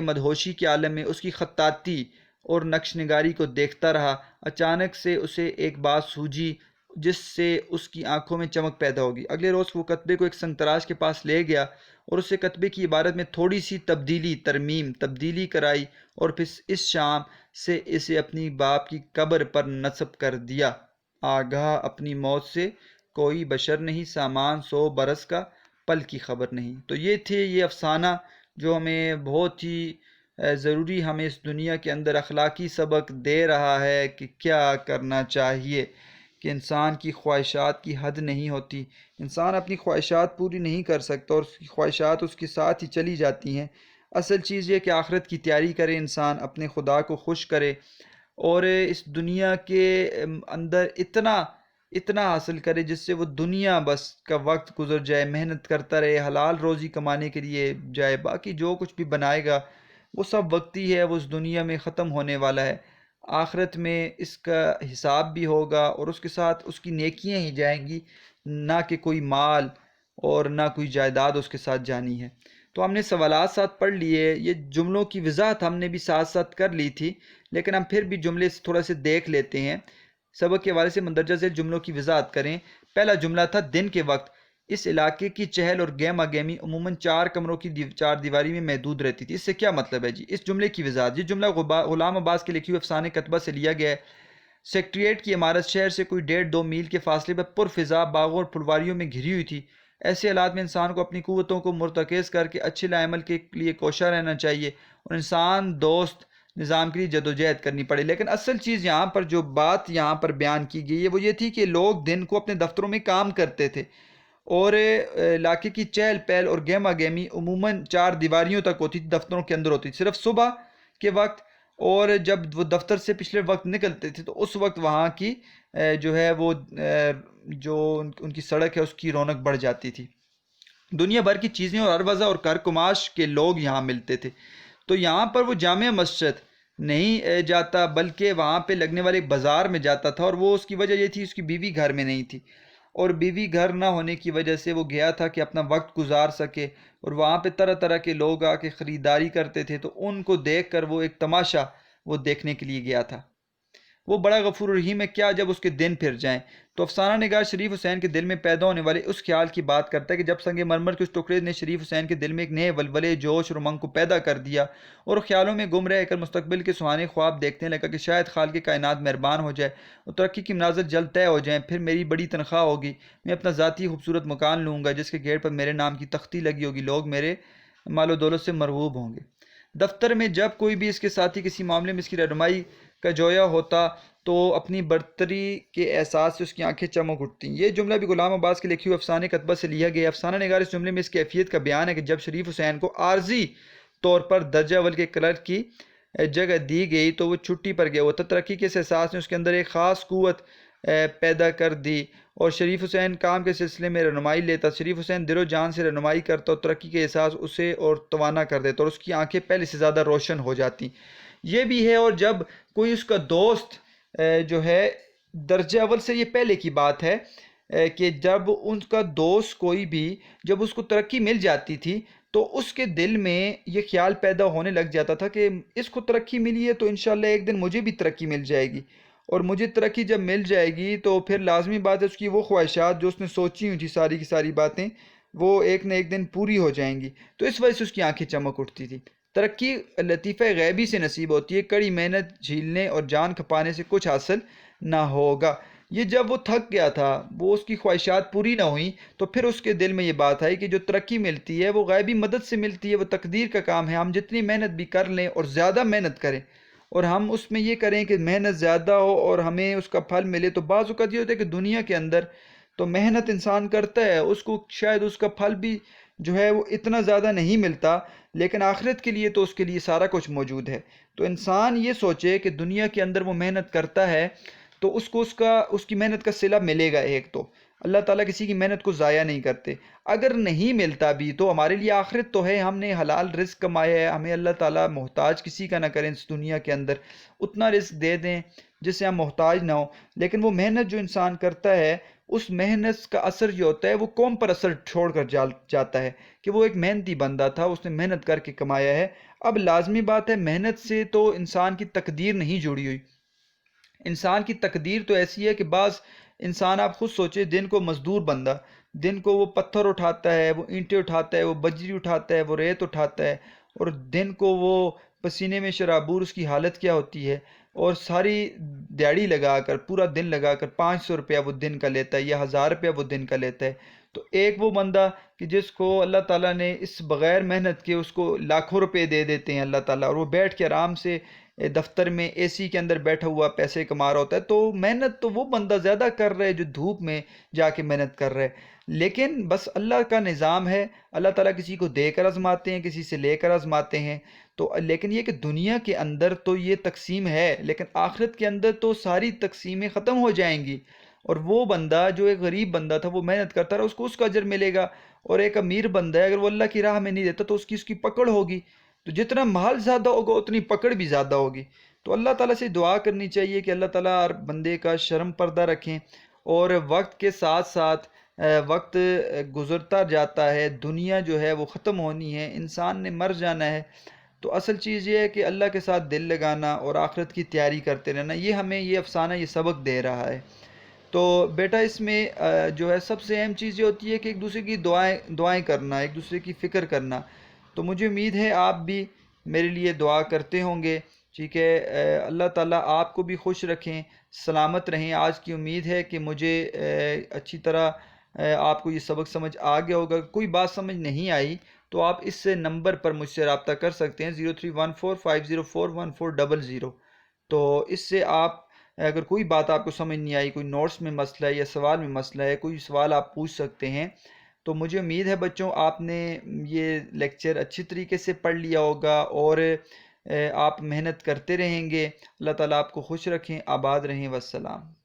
مدہوشی کے عالم میں اس کی خطاطی اور نقش نگاری کو دیکھتا رہا۔ اچانک سے اسے ایک بات سوجھی جس سے اس کی آنکھوں میں چمک پیدا ہوگی۔ اگلے روز وہ کتبے کو ایک سنگ تراش کے پاس لے گیا اور اسے کتبے کی عبارت میں تھوڑی سی تبدیلی کرائی اور پھر اس شام سے اسے اپنی باپ کی قبر پر نصب کر دیا۔ آگاہ اپنی موت سے کوئی بشر نہیں، سامان 100 برس کا، پل کی خبر نہیں۔ تو یہ تھے یہ افسانہ جو ہمیں بہت ہی ضروری ہمیں اس دنیا کے اندر اخلاقی سبق دے رہا ہے کہ کیا کرنا چاہیے، کہ انسان کی خواہشات کی حد نہیں ہوتی، انسان اپنی خواہشات پوری نہیں کر سکتا اور اس کی خواہشات اس کے ساتھ ہی چلی جاتی ہیں۔ اصل چیز یہ کہ آخرت کی تیاری کرے انسان، اپنے خدا کو خوش کرے اور اس دنیا کے اندر اتنا حاصل کرے جس سے وہ دنیا بس کا وقت گزر جائے، محنت کرتا رہے، حلال روزی کمانے کے لیے جائے، باقی جو کچھ بھی بنائے گا وہ سب وقتی ہے، وہ اس دنیا میں ختم ہونے والا ہے۔ آخرت میں اس کا حساب بھی ہوگا اور اس کے ساتھ اس کی نیکیاں ہی جائیں گی، نہ کہ کوئی مال اور نہ کوئی جائیداد اس کے ساتھ جانی ہے۔ تو ہم نے سوالات ساتھ پڑھ لیے، یہ جملوں کی وضاحت ہم نے بھی ساتھ ساتھ کر لی تھی، لیکن ہم پھر بھی جملے تھوڑا سے دیکھ لیتے ہیں۔ سبق کے حوالے سے مندرجہ ذیل جملوں کی وضاحت کریں۔ پہلا جملہ تھا دن کے وقت اس علاقے کی چہل اور گہما گہمی عموماً 4 کمروں کی 4 دیواری میں محدود رہتی تھی۔ اس سے کیا مطلب ہے جی؟ اس جملے کی وضاحت، یہ جملہ غلام عباس کے لکھی ہوئی افسانے کتبہ سے لیا گیا ہے۔ سیکٹریٹ کی عمارت شہر سے کوئی 1.5-2 میل کے فاصلے پر پرفضا باغوں اور پھلواریوں میں گھری ہوئی تھی۔ ایسے حالات میں انسان کو اپنی قوتوں کو مرتکز کر کے اچھے عمل کے لیے کوشاں رہنا چاہیے اور انسان دوست نظام کے لیے جدوجہد کرنی پڑے۔ لیکن اصل چیز یہاں پر جو بات یہاں پر بیان کی گئی ہے وہ یہ تھی کہ لوگ دن کو اپنے دفتروں میں کام کرتے تھے اور علاقے کی چہل پہل اور گہما گہمی عموماً 4 دیواریوں تک ہوتی تھی، دفتروں کے اندر ہوتی تھی، صرف صبح کے وقت اور جب وہ دفتر سے پچھلے وقت نکلتے تھے تو اس وقت وہاں کی جو ہے وہ جو ان کی سڑک ہے اس کی رونق بڑھ جاتی تھی۔ دنیا بھر کی چیزیں اور ہر وضع اور کر کماش کے لوگ یہاں ملتے تھے۔ تو یہاں پر وہ جامع مسجد نہیں جاتا بلکہ وہاں پہ لگنے والے بازار میں جاتا تھا، اور وہ اس کی وجہ یہ تھی اس کی بیوی گھر میں نہیں تھی، اور بیوی گھر نہ ہونے کی وجہ سے وہ گیا تھا کہ اپنا وقت گزار سکے، اور وہاں پہ طرح طرح کے لوگ آ کے خریداری کرتے تھے، تو ان کو دیکھ کر وہ ایک تماشا وہ دیکھنے کے لیے گیا تھا۔ وہ بڑا غفور الرحیم ہے، کیا جب اس کے دن پھر جائیں۔ تو افسانہ نگار شریف حسین کے دل میں پیدا ہونے والے اس خیال کی بات کرتا ہے کہ جب سنگ مرمر کے اس ٹکڑے نے شریف حسین کے دل میں ایک نئے ولولے، جوش اور امنگ کو پیدا کر دیا، اور خیالوں میں گم رہ کر مستقبل کے سہانے خواب دیکھنے لگا کہ شاید خالق کائنات مہربان ہو جائے اور ترقی کی منازل جلد طے ہو جائیں، پھر میری بڑی تنخواہ ہوگی، میں اپنا ذاتی خوبصورت مکان لوں گا جس کے گیٹ پر میرے نام کی تختی لگی ہوگی، لوگ میرے مال و دولت سے مرغوب ہوں گے۔ دفتر میں جب کوئی بھی اس کے ساتھی کسی معاملے میں اس کی رہنمائی کا جویا ہوتا تو اپنی برتری کے احساس سے اس کی آنکھیں چمک اٹھتیں۔ یہ جملہ بھی غلام عباس کے لکھی ہوئے افسانے کتبہ سے لیا گیا۔ افسانہ نگار اس جملے میں اس کیفیت کا بیان ہے کہ جب شریف حسین کو عارضی طور پر درجہ اول کے کلرک کی جگہ دی گئی تو وہ چھٹی پر گیا ہوا تھا۔ ترقی کے اس احساس نے اس کے اندر ایک خاص قوت پیدا کر دی، اور شریف حسین کام کے سلسلے میں رہنمائی لیتا، شریف حسین دل و جان سے رہنمائی کرتا اور ترقی کے احساس اسے اور توانا کر دیتا، اور اس کی آنکھیں پہلے سے زیادہ روشن ہو جاتی۔ یہ بھی ہے، اور جب کوئی اس کا دوست جو ہے درجہ اول سے، یہ پہلے کی بات ہے کہ جب ان کا دوست کوئی بھی جب اس کو ترقی مل جاتی تھی تو اس کے دل میں یہ خیال پیدا ہونے لگ جاتا تھا کہ اس کو ترقی ملی ہے تو انشاءاللہ ایک دن مجھے بھی ترقی مل جائے گی، اور مجھے ترقی جب مل جائے گی تو پھر لازمی بات ہے اس کی وہ خواہشات جو اس نے سوچی ہوئی تھی ساری کی ساری باتیں وہ ایک نہ ایک دن پوری ہو جائیں گی، تو اس وجہ سے اس کی آنکھیں چمک اٹھتی تھی۔ ترقی لطیفہ غیبی سے نصیب ہوتی ہے، کڑی محنت جھیلنے اور جان کھپانے سے کچھ حاصل نہ ہوگا۔ یہ جب وہ تھک گیا تھا، وہ اس کی خواہشات پوری نہ ہوئیں، تو پھر اس کے دل میں یہ بات آئی کہ جو ترقی ملتی ہے وہ غیبی مدد سے ملتی ہے، وہ تقدیر کا کام ہے۔ ہم جتنی محنت بھی کر لیں اور زیادہ محنت کریں، اور ہم اس میں یہ کریں کہ محنت زیادہ ہو اور ہمیں اس کا پھل ملے، تو بعض اوقات یہ ہوتا ہے کہ دنیا کے اندر تو محنت انسان کرتا ہے، اس کو شاید اس کا پھل بھی جو ہے وہ اتنا زیادہ نہیں ملتا، لیکن آخرت کے لیے تو اس کے لیے سارا کچھ موجود ہے۔ تو انسان یہ سوچے کہ دنیا کے اندر وہ محنت کرتا ہے تو اس کو اس کی محنت کا صلہ ملے گا۔ ایک تو اللہ تعالیٰ کسی کی محنت کو ضائع نہیں کرتے، اگر نہیں ملتا بھی تو ہمارے لیے آخرت تو ہے، ہم نے حلال رزق کمایا ہے، ہمیں اللہ تعالیٰ محتاج کسی کا نہ کریں اس دنیا کے اندر، اتنا رزق دے دیں جس سے ہم محتاج نہ ہوں۔ لیکن وہ محنت جو انسان کرتا ہے اس محنت کا اثر جو ہوتا ہے وہ قوم پر اثر چھوڑ کر جاتا ہے کہ وہ ایک محنتی بندہ تھا، اس نے محنت کر کے کمایا ہے۔ اب لازمی بات ہے محنت سے تو انسان کی تقدیر نہیں جڑی ہوئی، انسان کی تقدیر تو ایسی ہے کہ بعض انسان آپ خود سوچے دن کو مزدور بندہ، دن کو وہ پتھر اٹھاتا ہے، وہ اینٹیں اٹھاتا ہے، وہ بجری اٹھاتا ہے، وہ ریت اٹھاتا ہے، اور دن کو وہ پسینے میں شرابور اس کی حالت کیا ہوتی ہے، اور ساری دیہڑی لگا کر پورا دن لگا کر 500 روپیہ وہ دن کا لیتا ہے یا 1000 روپیہ وہ دن کا لیتا ہے۔ تو ایک وہ بندہ کہ جس کو اللہ تعالیٰ نے اس بغیر محنت کے اس کو لاکھوں روپے دے دیتے ہیں اللہ تعالیٰ، اور وہ بیٹھ کے آرام سے دفتر میں اے سی کے اندر بیٹھا ہوا پیسے کما رہا ہوتا ہے، تو محنت تو وہ بندہ زیادہ کر رہا ہے جو دھوپ میں جا کے محنت کر رہا ہے۔ لیکن بس اللہ کا نظام ہے، اللہ تعالیٰ کسی کو دے کر آزماتے ہیں، کسی سے لے کر آزماتے ہیں۔ تو لیکن یہ کہ دنیا کے اندر تو یہ تقسیم ہے، لیکن آخرت کے اندر تو ساری تقسیمیں ختم ہو جائیں گی، اور وہ بندہ جو ایک غریب بندہ تھا وہ محنت کرتا رہا، اس کا اجر ملے گا، اور ایک امیر بندہ ہے اگر وہ اللہ کی راہ میں نہیں دیتا تو اس کی پکڑ ہوگی، تو جتنا مال زیادہ ہوگا اتنی پکڑ بھی زیادہ ہوگی۔ تو اللہ تعالیٰ سے دعا کرنی چاہیے کہ اللہ تعالیٰ ہر بندے کا شرم پردہ رکھیں، اور وقت کے ساتھ ساتھ وقت گزرتا جاتا ہے، دنیا جو ہے وہ ختم ہونی ہے، انسان نے مر جانا ہے، تو اصل چیز یہ ہے کہ اللہ کے ساتھ دل لگانا اور آخرت کی تیاری کرتے رہنا، یہ ہمیں یہ افسانہ یہ سبق دے رہا ہے۔ تو بیٹا اس میں جو ہے سب سے اہم چیز یہ ہوتی ہے کہ ایک دوسرے کی دعائیں کرنا، ایک دوسرے کی فکر کرنا۔ تو مجھے امید ہے آپ بھی میرے لیے دعا کرتے ہوں گے ٹھیک ہے، اللہ تعالیٰ آپ کو بھی خوش رکھیں، سلامت رہیں۔ آج کی امید ہے کہ مجھے اچھی طرح آپ کو یہ سبق سمجھ آ گیا ہوگا۔ کوئی بات سمجھ نہیں آئی تو آپ اس سے نمبر پر مجھ سے رابطہ کر سکتے ہیں، 031450414000۔ تو اس سے آپ اگر کوئی بات آپ کو سمجھ نہیں آئی، کوئی نوٹس میں مسئلہ ہے یا سوال میں مسئلہ ہے، کوئی سوال آپ پوچھ سکتے ہیں۔ تو مجھے امید ہے بچوں آپ نے یہ لیکچر اچھی طریقے سے پڑھ لیا ہوگا، اور آپ محنت کرتے رہیں گے۔ اللہ تعالیٰ آپ کو خوش رکھیں، آباد رہیں، والسلام۔